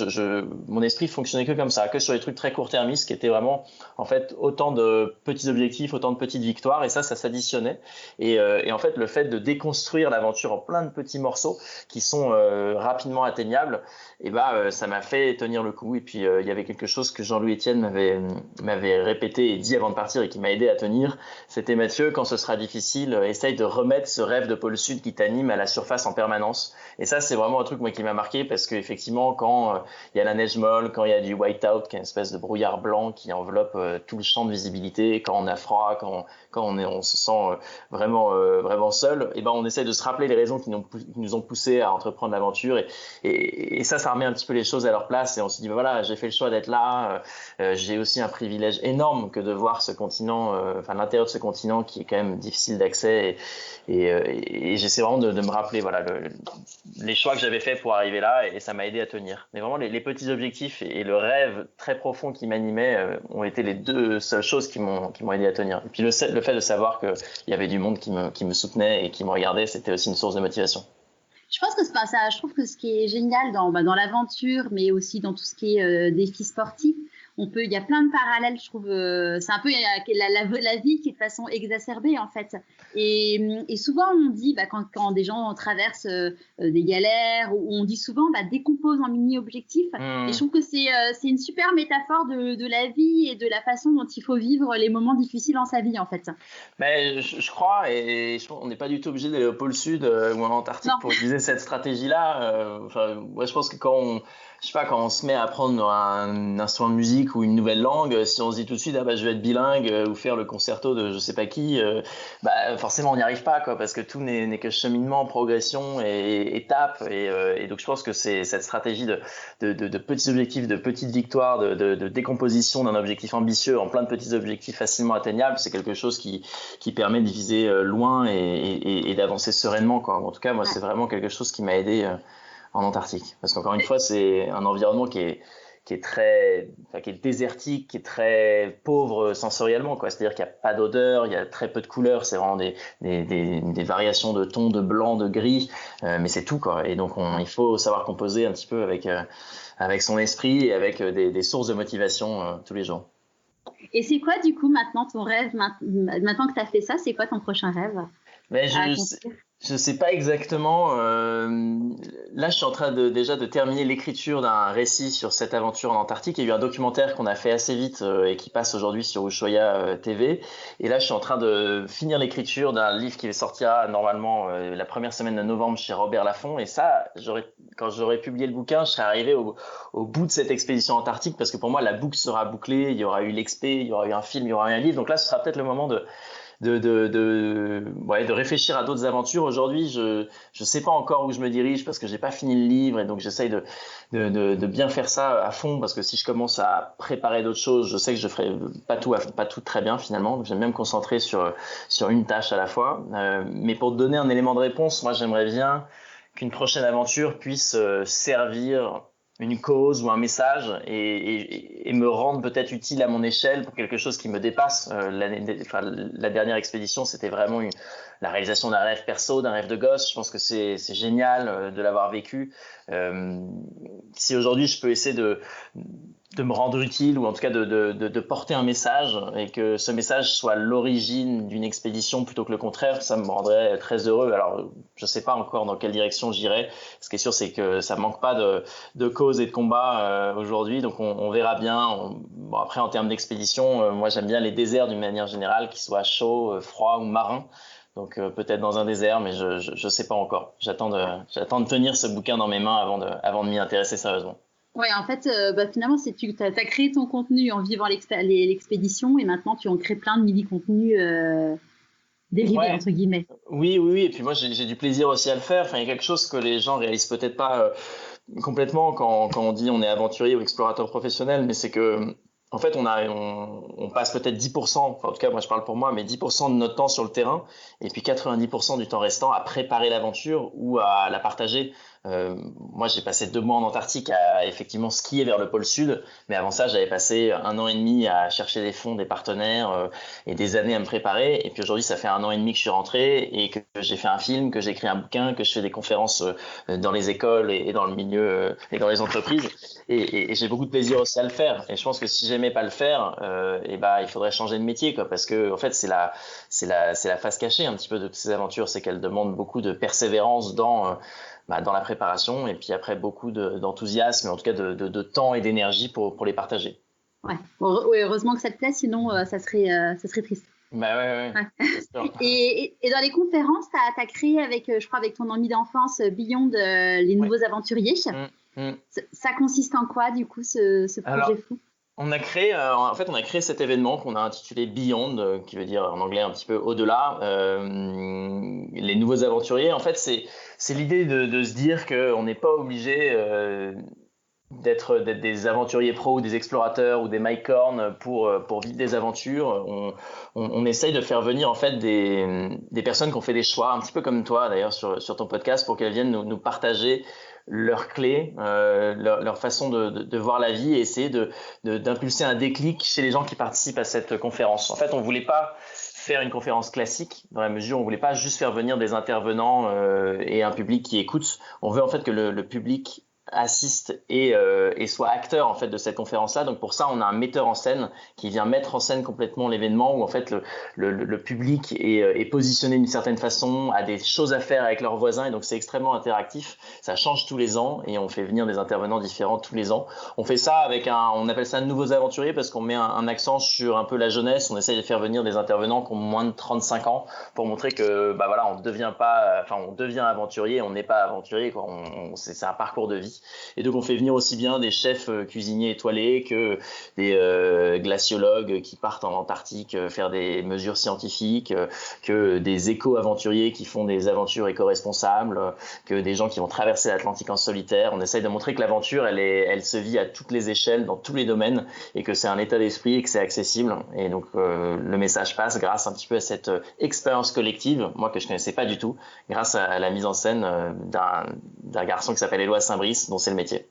S1: mon esprit fonctionnait que comme ça, que sur les trucs très court-termistes qui étaient vraiment en fait autant de petits objectifs, autant de petites victoires, et ça s'additionnait. Et en fait, le fait de déconstruire l'aventure en plein de petits morceaux qui sont rapidement atteignables, ça m'a fait tenir le coup. Et puis il y avait quelque chose que Jean-Louis Etienne m'avait répété et dit avant de partir et qui m'a aidé à tenir. C'était Mathieu, quand ce sera difficile, essaye de remettre ce rêve de pôle sud qui t'anime à la surface en permanence. Et ça, c'est vraiment un truc moi qui m'a marqué parce qu'effectivement, quand il y a la neige molle, quand il y a du white-out, qui est une espèce de brouillard blanc qui enveloppe tout le champ de visibilité, quand on a froid, quand on se sent vraiment seul, on essaie de se rappeler les raisons qui nous ont poussés à entreprendre l'aventure et ça remet un petit peu les choses à leur place et on se dit voilà, j'ai fait le choix d'être là, j'ai aussi un privilège énorme que de voir ce continent, l'intérieur de ce continent qui est quand même difficile d'accès et j'essaie vraiment de me rappeler voilà les choix que j'avais faits pour arriver là et ça m'a aidé à tenir. Mais vraiment les petits objectifs et le rêve très profond qui m'animait ont été les 2 seules choses qui m'ont aidé à tenir. Et puis le fait de savoir qu'il y avait du monde qui me soutenait et qui me regardait, c'était aussi une source de motivation.
S3: Je pense que je trouve que ce qui est génial dans l'aventure, mais aussi dans tout ce qui est défi sportif, il y a plein de parallèles, je trouve. C'est un peu la vie qui est de façon exacerbée, en fait. Et souvent, on dit, quand des gens traversent des galères, on dit souvent, décompose en mini-objectifs. Et je trouve que c'est une super métaphore de la vie et de la façon dont il faut vivre les moments difficiles dans sa vie, en fait.
S1: Mais je crois, on n'est pas du tout obligé d'aller au pôle Sud ou en Antarctique pour utiliser cette stratégie-là. Moi, je pense que quand on se met à apprendre un instrument de musique ou une nouvelle langue, si on se dit tout de suite je vais être bilingue ou faire le concerto de je sais pas qui, forcément on n'y arrive pas parce que tout n'est que cheminement, progression et étape et donc je pense que c'est cette stratégie de petits objectifs, de petites victoires, de décomposition d'un objectif ambitieux en plein de petits objectifs facilement atteignables, c'est quelque chose qui permet de viser loin et d'avancer sereinement En tout cas moi c'est vraiment quelque chose qui m'a aidé en Antarctique. Parce qu'encore une fois, c'est un environnement qui est désertique, qui est très pauvre sensoriellement, C'est-à-dire qu'il n'y a pas d'odeur, il y a très peu de couleurs, c'est vraiment des variations de tons, de blanc, de gris, mais c'est tout, Et donc, il faut savoir composer un petit peu avec son esprit et avec des sources de motivation tous les jours.
S3: Et c'est quoi, du coup, maintenant ton rêve, maintenant que tu as fait ça, c'est quoi ton prochain rêve?
S1: Je sais pas exactement. Là, je suis en train déjà de terminer l'écriture d'un récit sur cette aventure en Antarctique. Il y a eu un documentaire qu'on a fait assez vite et qui passe aujourd'hui sur Ushuaïa TV. Et là, je suis en train de finir l'écriture d'un livre qui sortira normalement la première semaine de novembre chez Robert Laffont. Et ça, quand j'aurai publié le bouquin, je serai arrivé au bout de cette expédition antarctique parce que pour moi, la boucle sera bouclée. Il y aura eu l'expé, il y aura eu un film, il y aura eu un livre. Donc là, ce sera peut-être le moment de réfléchir à d'autres aventures. Aujourd'hui, je sais pas encore où je me dirige parce que j'ai pas fini le livre et donc j'essaye de bien faire ça à fond parce que si je commence à préparer d'autres choses, je sais que je ferai pas tout très bien finalement. Donc j'aime bien me concentrer sur une tâche à la fois. Mais pour te donner un élément de réponse, moi j'aimerais bien qu'une prochaine aventure puisse servir une cause ou un message et et me rendre peut-être utile à mon échelle pour quelque chose qui me dépasse. La dernière expédition, c'était vraiment la réalisation d'un rêve perso, d'un rêve de gosse. Je pense que c'est génial de l'avoir vécu. Si aujourd'hui je peux essayer de me rendre utile ou en tout cas de porter un message et que ce message soit l'origine d'une expédition plutôt que le contraire, ça me rendrait très heureux. Alors, je sais pas encore dans quelle direction j'irai. Ce qui est sûr, c'est que ça manque pas de causes et de combats aujourd'hui, donc on verra bien. Bon, après, en termes d'expédition, moi j'aime bien les déserts d'une manière générale, qu'ils soient chauds, froids ou marins. Donc peut-être dans un désert, mais je sais pas encore. J'attends de tenir ce bouquin dans mes mains avant de m'y intéresser sérieusement.
S3: Ouais, en fait, finalement, tu as créé ton contenu en vivant l'expédition et maintenant tu en crées plein de mini-contenus dérivés, entre guillemets.
S1: Oui. Et puis moi, j'ai du plaisir aussi à le faire. Enfin, il y a quelque chose que les gens réalisent peut-être pas complètement quand on dit on est aventurier ou explorateur professionnel, mais c'est que en fait, on passe peut-être 10%, enfin, en tout cas, moi je parle pour moi, mais 10% de notre temps sur le terrain et puis 90% du temps restant à préparer l'aventure ou à la partager. Moi, j'ai passé 2 mois en Antarctique à effectivement skier vers le pôle sud, mais avant ça, j'avais passé 1 an et demi à chercher des fonds, des partenaires et des années à me préparer. Et puis aujourd'hui, ça fait 1 an et demi que je suis rentré et que j'ai fait un film, que j'ai écrit un bouquin, que je fais des conférences dans les écoles et dans le milieu et dans les entreprises. Et j'ai beaucoup de plaisir aussi à le faire. Et je pense que si j'aimais pas le faire, il faudrait changer de métier, quoi, parce que en fait, c'est la face cachée un petit peu de ces aventures, c'est qu'elles demandent beaucoup de persévérance dans la préparation et puis après beaucoup d'enthousiasme, en tout cas de temps et d'énergie pour les partager.
S3: Ouais. Heureusement que ça te plaît, sinon ça serait triste.
S1: Ouais.
S3: Et dans les conférences, tu as créé je crois avec ton ami d'enfance Beyond les nouveaux aventuriers. Ça consiste en quoi du coup ce projet fou?
S1: On a créé cet événement qu'on a intitulé Beyond, qui veut dire en anglais un petit peu au-delà. Les nouveaux aventuriers, en fait, c'est l'idée de se dire qu'on n'est pas obligé d'être des aventuriers pros ou des explorateurs ou des Mike Horn pour vivre des aventures. On essaye de faire venir en fait des personnes qui ont fait des choix, un petit peu comme toi d'ailleurs sur ton podcast, pour qu'elles viennent nous partager leurs clés, leur façon de voir la vie et essayer d'impulser un déclic chez les gens qui participent à cette conférence. En fait, on voulait pas faire une conférence classique dans la mesure où on voulait pas juste faire venir des intervenants et un public qui écoute. On veut en fait que le public assiste et soit acteur en fait de cette conférence-là. Donc pour ça, on a un metteur en scène qui vient mettre en scène complètement l'événement où en fait le public est positionné d'une certaine façon, a des choses à faire avec leurs voisins et donc c'est extrêmement interactif. Ça change tous les ans et on fait venir des intervenants différents tous les ans. On fait ça on appelle ça nouveaux aventuriers parce qu'on met un accent sur un peu la jeunesse. On essaye de faire venir des intervenants qui ont moins de 35 ans pour montrer que on devient aventurier, on n'est pas aventurier, quoi. C'est un parcours de vie. Et donc on fait venir aussi bien des chefs cuisiniers étoilés que des glaciologues qui partent en Antarctique faire des mesures scientifiques, que des éco-aventuriers qui font des aventures éco-responsables, que des gens qui vont traverser l'Atlantique en solitaire. On essaye de montrer que l'aventure, elle se vit à toutes les échelles, dans tous les domaines, et que c'est un état d'esprit et que c'est accessible. Et donc le message passe grâce un petit peu à cette expérience collective, moi que je connaissais pas du tout, grâce à la mise en scène d'un garçon qui s'appelle Éloi Saint-Brice, dont c'est le métier.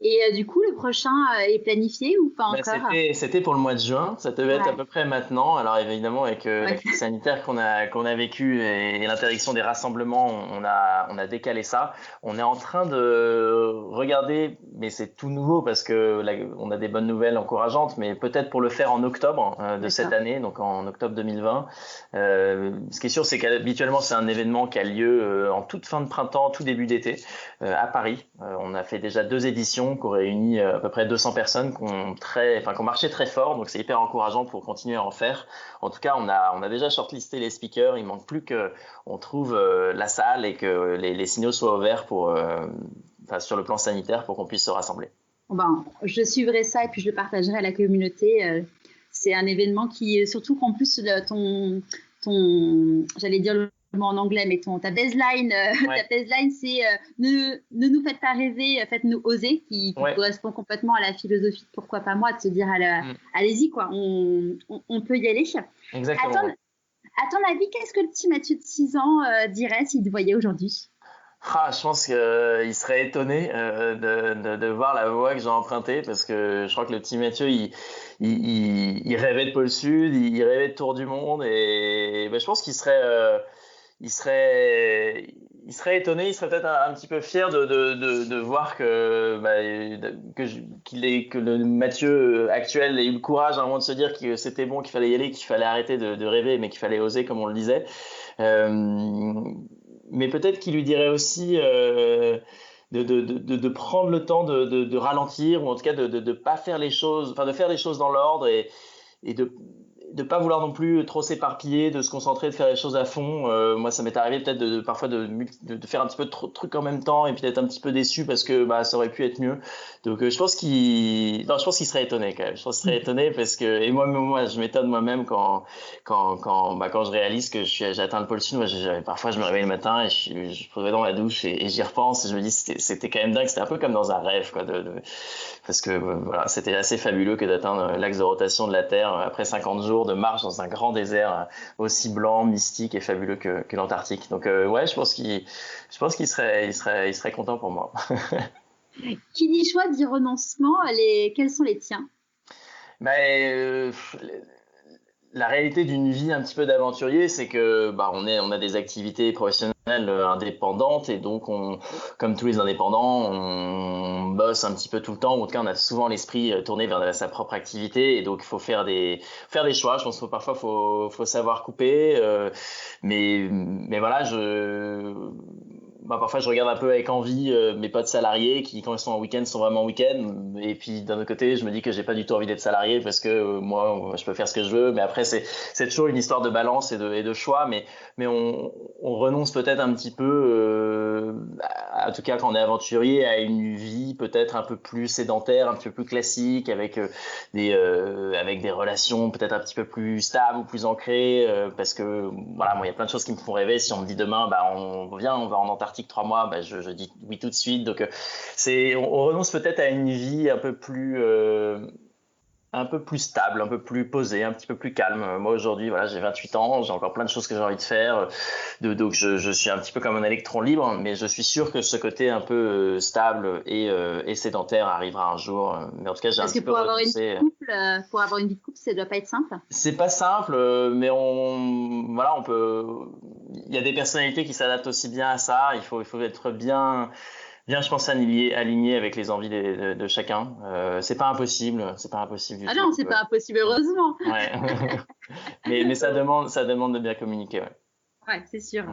S3: Et du coup, le prochain est planifié ou pas encore?
S1: C'était pour le mois de juin, ça devait être à peu près maintenant. Alors évidemment, avec la crise sanitaire qu'on a vécue et l'interdiction des rassemblements, on a décalé ça. On est en train de regarder, mais c'est tout nouveau parce que on a des bonnes nouvelles encourageantes, mais peut-être pour le faire en octobre de cette année, donc en octobre 2020. Ce qui est sûr, c'est qu'habituellement, c'est un événement qui a lieu en toute fin de printemps, tout début d'été, à Paris. On a fait déjà 2 éditions qui ont réuni à peu près 200 personnes qui ont marché très fort, donc c'est hyper encourageant pour continuer à en faire. En tout cas, on a déjà shortlisté les speakers, il manque plus qu'on trouve la salle et que les signaux soient ouverts sur le plan sanitaire pour qu'on puisse se rassembler.
S3: Je suivrai ça et puis je le partagerai à la communauté. C'est un événement qui, surtout qu'en plus j'allais dire le mot en anglais, mais ta baseline, ta baseline, c'est ne nous faites pas rêver, faites-nous oser, qui correspond complètement à la philosophie de pourquoi pas moi, de se dire allez-y, quoi, on peut y aller.
S1: Exactement.
S3: À ton avis, qu'est-ce que le petit Mathieu de 6 ans dirait s'il te voyait aujourd'hui?
S1: Je pense qu'il serait étonné de voir la voie que j'ai empruntée, parce que je crois que le petit Mathieu, il rêvait de pôle Sud, il rêvait de tour du monde, et je pense qu'il serait, il serait, il serait étonné, il serait peut-être un petit peu fier de voir que le Mathieu actuel ait eu le courage à un moment de se dire que c'était bon, qu'il fallait y aller, qu'il fallait arrêter de rêver, mais qu'il fallait oser, comme on le disait. Mais peut-être qu'il lui dirait aussi de prendre le temps de ralentir, ou en tout cas de pas faire les choses, enfin de faire les choses dans l'ordre, et de pas vouloir non plus trop s'éparpiller, de se concentrer, de faire les choses à fond. Moi, ça m'est arrivé peut-être parfois de faire un petit peu trop de trucs en même temps, et puis d'être un petit peu déçu parce que ça aurait pu être mieux. Donc je pense qu'il serait étonné quand même. Je pense qu'il serait étonné, parce que, et moi je m'étonne moi-même quand je réalise que j'ai atteint le pôle Sud. Moi, parfois je me réveille le matin et je vais dans la douche et j'y repense, et je me dis c'était quand même dingue. C'était un peu comme dans un rêve, quoi, parce que voilà, c'était assez fabuleux que d'atteindre l'axe de rotation de la Terre après 50 jours de marche dans un grand désert aussi blanc, mystique et fabuleux que l'Antarctique. Donc ouais, je pense qu'il serait content pour moi.
S3: Qui dit choix dit renoncement. Quels sont les tiens?
S1: La réalité d'une vie un petit peu d'aventurier, c'est que on a des activités professionnelles indépendantes, et donc comme tous les indépendants, on bosse un petit peu tout le temps, ou en tout cas on a souvent l'esprit tourné vers sa propre activité, et donc il faut faire des choix. Je pense que parfois faut savoir couper, mais voilà, parfois je regarde un peu avec envie mes potes salariés qui, quand ils sont en week-end, sont vraiment en week-end, et puis d'un autre côté je me dis que j'ai pas du tout envie d'être salarié, parce que moi je peux faire ce que je veux. Mais après c'est toujours une histoire de balance et de choix, mais on renonce peut-être un petit peu, en tout cas quand on est aventurier, à une vie peut-être un peu plus sédentaire, un petit peu plus classique, avec des relations peut-être un petit peu plus stables ou plus ancrées, parce que voilà, moi il y a plein de choses qui me font rêver. Si on me dit demain on va en Antarctique 3 mois, je dis oui tout de suite. Donc on renonce peut-être à une vie un peu plus stable, un peu plus posée, un petit peu plus calme. Moi aujourd'hui, voilà, j'ai 28 ans, j'ai encore plein de choses que j'ai envie de faire, donc je suis un petit peu comme un électron libre, mais je suis sûr que ce côté un peu stable et sédentaire arrivera un jour. Mais en tout cas, j'ai un petit peu repoussé.
S3: Pour avoir une vie de couple, ça doit pas être simple.
S1: C'est pas simple, mais on peut. Il y a des personnalités qui s'adaptent aussi bien à ça. Il faut être bien, je pense, aligné avec les envies de chacun. C'est pas impossible du tout.
S3: Non, c'est pas impossible, heureusement.
S1: Ouais. mais ça demande de bien communiquer.
S3: Ouais, c'est sûr.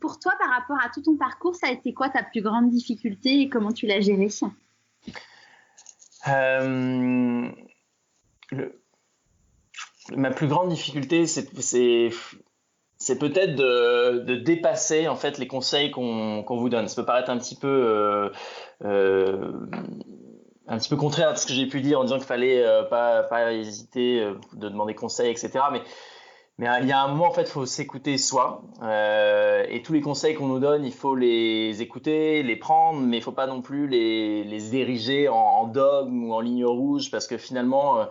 S3: Pour toi, par rapport à tout ton parcours, ça a été quoi ta plus grande difficulté et comment tu l'as gérée?
S1: Ma plus grande difficulté, c'est peut-être de dépasser en fait les conseils qu'on vous donne. Ça peut paraître un petit peu contraire à ce que j'ai pu dire en disant qu'il fallait pas hésiter de demander conseil, etc. Mais il y a un moment, en fait, il faut s'écouter soi. Et tous les conseils qu'on nous donne, il faut les écouter, les prendre, mais il ne faut pas non plus les ériger en dogme ou en ligne rouge, parce que finalement,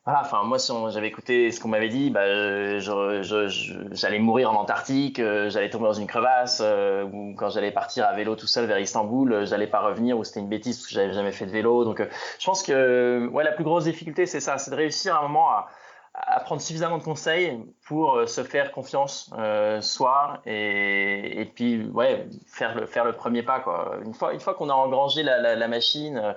S1: voilà, enfin, moi, si j'avais écouté ce qu'on m'avait dit, j'allais mourir en Antarctique, j'allais tomber dans une crevasse, ou quand j'allais partir à vélo tout seul vers Istanbul, j'allais pas revenir, ou c'était une bêtise parce que j'avais jamais fait de vélo. Donc, je pense que la plus grosse difficulté, c'est ça, c'est de réussir à un moment à prendre suffisamment de conseils pour se faire confiance soi, et puis faire le premier pas, quoi. Une fois qu'on a engrangé la machine,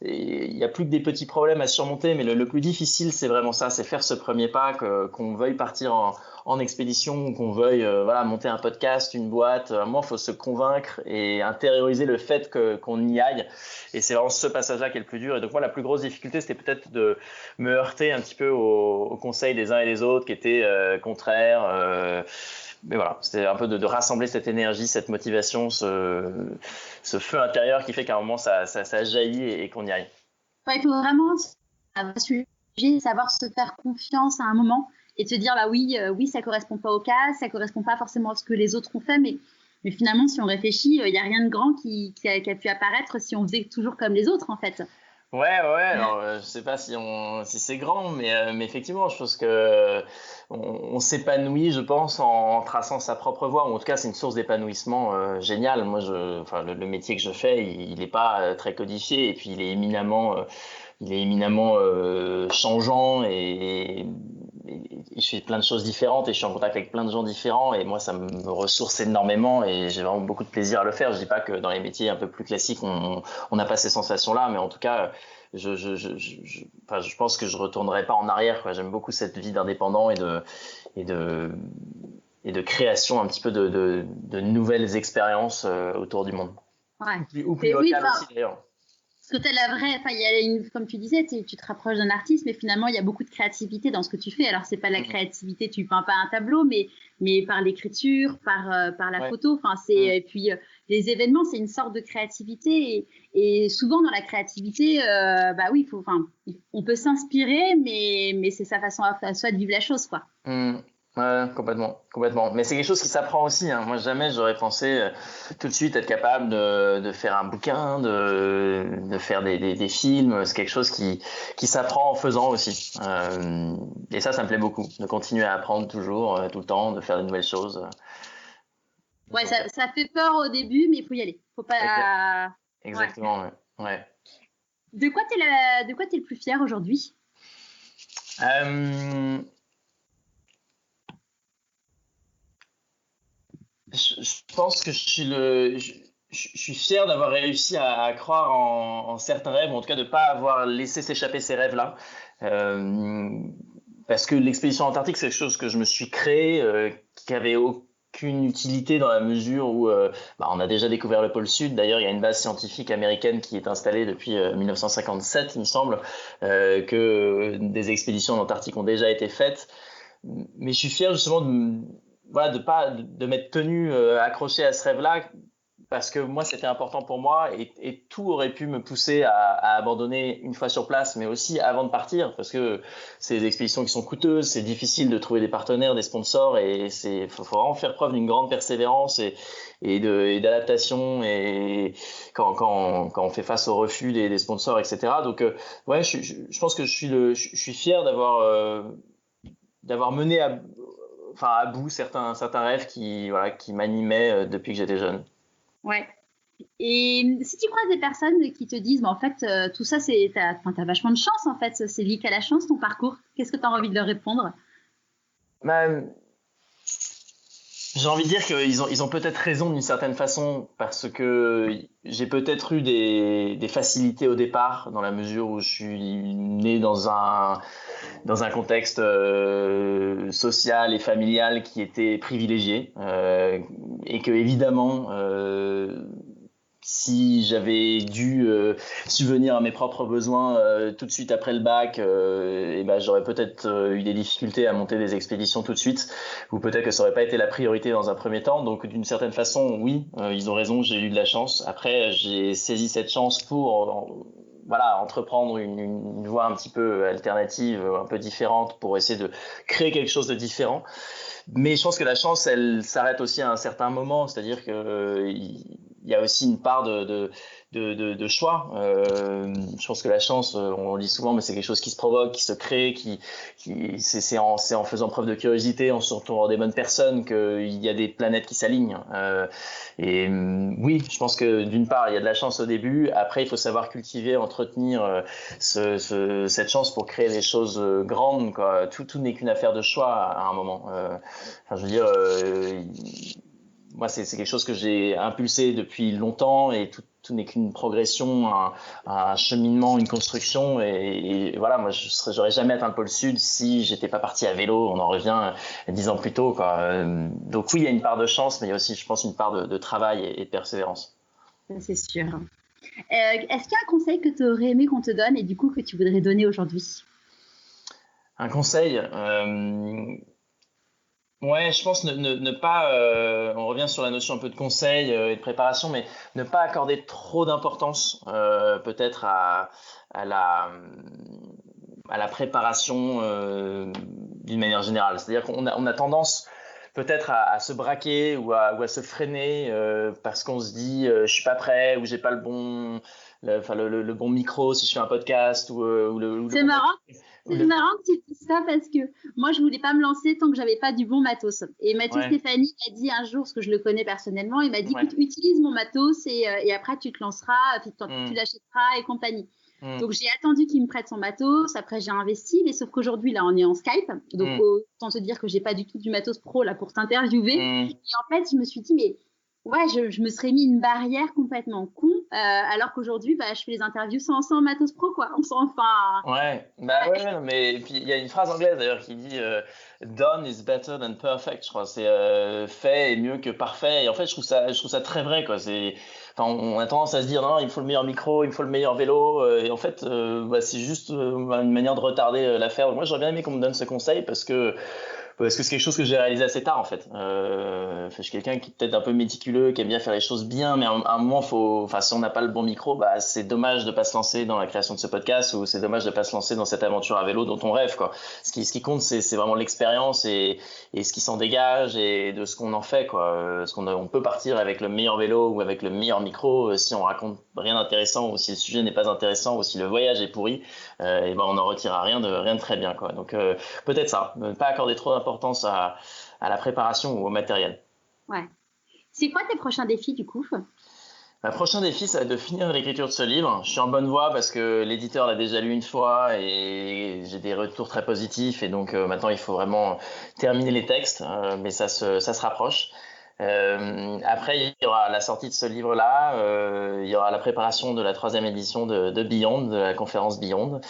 S1: il n'y a plus que des petits problèmes à surmonter, mais le plus difficile, c'est vraiment ça, c'est faire ce premier pas, qu'on veuille partir en expédition, ou qu'on veuille monter un podcast, une boîte. À un moment, il faut se convaincre et intérioriser le fait qu'on y aille, et c'est vraiment ce passage-là qui est le plus dur. Et donc moi, la plus grosse difficulté, c'était peut-être de me heurter un petit peu aux conseils des uns et des autres qui étaient contraires. Mais voilà, c'était un peu de rassembler cette énergie, cette motivation, ce feu intérieur qui fait qu'à un moment ça jaillit et qu'on y aille.
S3: Il faut vraiment savoir se faire confiance à un moment et te dire oui, ça correspond pas au cas, ça correspond pas forcément à ce que les autres ont fait, mais finalement, si on réfléchit, il n'y a rien de grand qui a pu apparaître si on faisait toujours comme les autres, en fait.
S1: Ouais, ouais, alors je sais pas si c'est grand, mais effectivement, je pense que on s'épanouit, je pense, en traçant sa propre voie, ou en tout cas, c'est une source d'épanouissement géniale. Moi, enfin, le métier que je fais, il est pas très codifié, et puis il est éminemment changeant, et je fais plein de choses différentes, et je suis en contact avec plein de gens différents, et moi, ça me ressource énormément, et j'ai vraiment beaucoup de plaisir à le faire. Je dis pas que dans les métiers un peu plus classiques, on n'a pas ces sensations-là, mais en tout cas, enfin, je pense que je retournerai pas en arrière, quoi. J'aime beaucoup cette vie d'indépendant et de, et de création un petit peu de nouvelles expériences autour du monde.
S3: Ouais.
S1: Ou plus
S3: Mais oui,
S1: locales aussi, d'ailleurs.
S3: parce que tu la vraie, enfin, il y a comme tu disais, tu te rapproches d'un artiste, mais finalement, il y a beaucoup de créativité dans ce que tu fais. Alors, c'est pas la créativité, tu peins pas un tableau, mais par l'écriture, par la
S1: Ouais.
S3: photo. Enfin, et puis, les événements, c'est une sorte de créativité. Et souvent, dans la créativité, bah oui, enfin, on peut s'inspirer, mais c'est sa façon à soi de vivre la chose, quoi.
S1: Ouais, complètement, complètement. Mais c'est quelque chose qui s'apprend aussi, hein. Moi, jamais j'aurais pensé tout de suite être capable de faire un bouquin, de faire des films. C'est quelque chose qui s'apprend en faisant aussi. Et ça me plaît beaucoup, de continuer à apprendre toujours, tout le temps, de faire de nouvelles choses.
S3: Ouais, ça fait peur au début, mais il faut y aller. Faut pas.
S1: Exactement, ouais. Ouais.
S3: De quoi t'es le plus fier aujourd'hui?
S1: Euh, je pense que je suis fier d'avoir réussi à croire en certains rêves, ou en tout cas de ne pas avoir laissé s'échapper ces rêves-là. Euh, Parce que l'expédition antarctique, c'est quelque chose que je me suis créé, qui avait aucune utilité dans la mesure où on a déjà découvert le pôle Sud. D'ailleurs, il y a une base scientifique américaine qui est installée depuis 1957, il me semble, que des expéditions en Antarctique ont déjà été faites. Mais je suis fier justement voilà, de m'être tenu accroché à ce rêve-là, parce que moi c'était important pour moi, et tout aurait pu me pousser à abandonner une fois sur place, mais aussi avant de partir, parce que c'est des expéditions qui sont coûteuses, c'est difficile de trouver des partenaires, des sponsors, et faut vraiment faire preuve d'une grande persévérance et d'adaptation, et quand on fait face au refus des sponsors, etc. Donc ouais, je pense que je suis fier d'avoir mené à bout certains rêves qui m'animaient depuis que j'étais jeune.
S3: Ouais. Et si tu croises des personnes qui te disent, mais en fait, tout ça, t'as vachement de chance, en fait, c'est lié qu'à la chance, ton parcours. Qu'est-ce que tu as envie de leur répondre?
S1: Bah, j'ai envie de dire qu'ils ont peut-être raison d'une certaine façon, parce que j'ai peut-être eu des facilités au départ, dans la mesure où je suis né dans un contexte social et familial qui était privilégié, et que évidemment si j'avais dû subvenir à mes propres besoins tout de suite après le bac, et ben j'aurais peut-être eu des difficultés à monter des expéditions tout de suite, ou peut-être que ça aurait pas été la priorité dans un premier temps. Donc d'une certaine façon, oui, ils ont raison, j'ai eu de la chance. Après, j'ai saisi cette chance pour voilà, entreprendre une voie un petit peu alternative, un peu différente, pour essayer de créer quelque chose de différent. Mais je pense que la chance, elle s'arrête aussi à un certain moment, c'est-à-dire que il y a aussi une part de choix. Je pense que la chance, on le dit souvent, mais c'est quelque chose qui se provoque, qui se crée, c'est en faisant preuve de curiosité, en s'entourant des bonnes personnes, qu'il y a des planètes qui s'alignent. Oui, je pense que d'une part, il y a de la chance au début. Après, il faut savoir cultiver, entretenir cette chance pour créer des choses grandes, quoi. Tout n'est qu'une affaire de choix à un moment. Enfin, je veux dire, moi, c'est quelque chose que j'ai impulsé depuis longtemps, et tout n'est qu'une progression, un cheminement, une construction. Et voilà, moi, j'aurais jamais atteint le pôle Sud si j'étais pas parti à vélo. On en revient 10 ans plus tôt, quoi. Donc oui, il y a une part de chance, mais il y a aussi, je pense, une part de travail et de persévérance.
S3: C'est sûr. Est-ce qu'il y a un conseil que tu aurais aimé qu'on te donne et du coup que tu voudrais donner aujourd'hui?
S1: Un conseil, ouais, je pense ne pas, on revient sur la notion un peu de conseil et de préparation, mais ne pas accorder trop d'importance peut-être à à la préparation d'une manière générale. C'est-à-dire qu'on on a tendance peut-être à se braquer ou à se freiner parce qu'on se dit je suis pas prêt ou j'ai pas le bon micro si je fais un podcast
S3: C'est marrant. C'est marrant que tu dises ça parce que moi, je voulais pas me lancer tant que j'avais pas du bon matos. Et Mathieu Stéphanie m'a dit un jour, parce que je le connais personnellement, il m'a dit écoute, utilise mon matos et après tu te lanceras, tu l'achèteras et compagnie. Donc j'ai attendu qu'il me prête son matos, après j'ai investi, mais sauf qu'aujourd'hui là on est en Skype, donc autant te dire que j'ai pas du tout du matos pro là pour t'interviewer. Et en fait je me suis dit mais je me serais mis une barrière complètement con, alors qu'aujourd'hui je fais les interviews sans matos pro quoi.
S1: Mais puis il y a une phrase anglaise d'ailleurs qui dit done is better than perfect, je crois. C'est fait est mieux que parfait. Et en fait je trouve ça très vrai quoi. On a tendance à se dire non, il me faut le meilleur micro, il me faut le meilleur vélo, et en fait c'est juste une manière de retarder l'affaire. Moi j'aurais bien aimé qu'on me donne ce conseil parce que c'est quelque chose que j'ai réalisé assez tard en fait. Je suis quelqu'un qui est peut-être un peu méticuleux, qui aime bien faire les choses bien, mais à un moment si on n'a pas le bon micro, c'est dommage de pas se lancer dans la création de ce podcast, ou c'est dommage de pas se lancer dans cette aventure à vélo dont on rêve quoi. Ce qui compte c'est vraiment l'expérience et ce qui s'en dégage et de ce qu'on en fait quoi. On peut partir avec le meilleur vélo ou avec le meilleur micro, si on raconte rien d'intéressant ou si le sujet n'est pas intéressant ou si le voyage est pourri, on n'en retirera rien de très bien quoi. Donc peut-être ça, ne pas accorder trop d'importance à la préparation ou au matériel.
S3: Ouais. C'est quoi tes prochains défis du coup ?
S1: Ma prochain défi, ça va être de finir l'écriture de ce livre. Je suis en bonne voie parce que l'éditeur l'a déjà lu une fois et j'ai des retours très positifs, et donc maintenant il faut vraiment terminer les textes, mais ça se rapproche. Après, il y aura la sortie de ce livre-là, il y aura la préparation de la 3e édition de Beyond, de la conférence Beyond.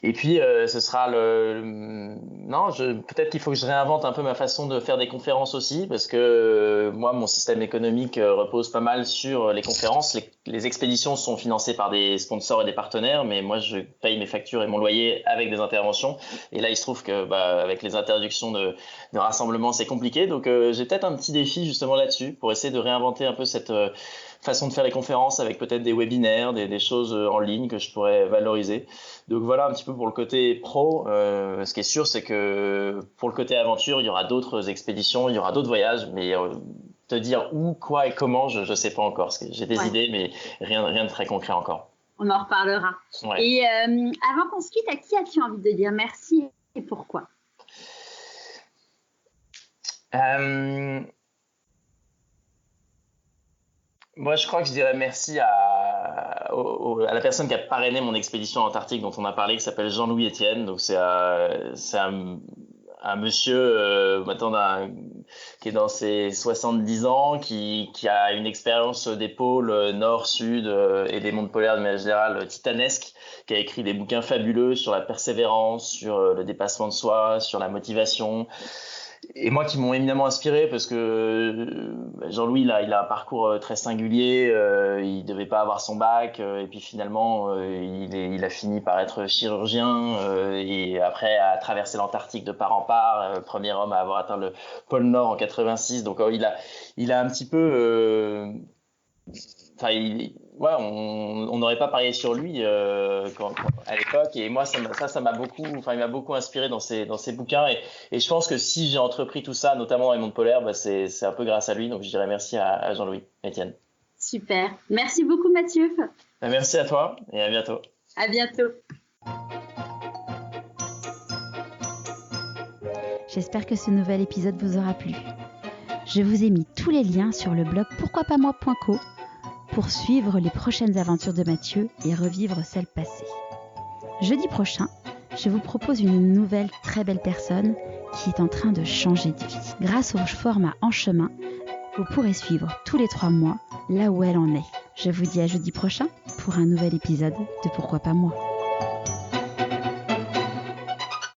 S1: Et puis, ce sera peut-être qu'il faut que je réinvente un peu ma façon de faire des conférences aussi, parce que moi, mon système économique repose pas mal sur les conférences. Les expéditions sont financées par des sponsors et des partenaires, mais moi, je paye mes factures et mon loyer avec des interventions. Et là, il se trouve que avec les interdictions de rassemblement, c'est compliqué. Donc, j'ai peut-être un petit défi justement là-dessus pour essayer de réinventer un peu cette façon de faire les conférences avec peut-être des webinaires, des choses en ligne que je pourrais valoriser. Donc voilà un petit peu pour le côté pro. Ce qui est sûr, c'est que pour le côté aventure, il y aura d'autres expéditions, il y aura d'autres voyages, mais te dire où, quoi et comment, je ne sais pas encore. Parce que j'ai des idées, mais rien de très concret encore.
S3: On en reparlera. Ouais. Et avant qu'on se quitte, à qui as-tu envie de dire merci et pourquoi ?
S1: Moi, je crois que je dirais merci à la personne qui a parrainé mon expédition en Antarctique dont on a parlé, qui s'appelle Jean-Louis Etienne. Donc, c'est un monsieur maintenant qui est dans ses 70 ans, qui a une expérience des pôles nord, sud et des mondes polaires de manière générale titanesque, qui a écrit des bouquins fabuleux sur la persévérance, sur le dépassement de soi, sur la motivation. Et moi, qui m'ont éminemment inspiré, parce que Jean-Louis, il a un parcours très singulier. Il devait pas avoir son bac, et puis finalement, il a fini par être chirurgien, et après a traversé l'Antarctique de part en part. Premier homme à avoir atteint le pôle Nord en 86. Donc, il a un petit peu. On n'aurait pas parié sur lui à l'époque, et moi ça m'a beaucoup, il m'a beaucoup inspiré dans ses bouquins, et je pense que si j'ai entrepris tout ça, notamment dans les mondes polaires, c'est un peu grâce à lui. Donc je dirais merci à Jean-Louis Etienne.
S3: Super, merci beaucoup Mathieu.
S1: Merci à toi et à bientôt.
S3: À bientôt.
S2: J'espère que ce nouvel épisode vous aura plu. Je vous ai mis tous les liens sur le blog pourquoipasmoi.co pour suivre les prochaines aventures de Mathieu et revivre celles passées. Jeudi prochain, je vous propose une nouvelle très belle personne qui est en train de changer de vie. Grâce au format En Chemin, vous pourrez suivre tous les 3 mois là où elle en est. Je vous dis à jeudi prochain pour un nouvel épisode de Pourquoi pas moi.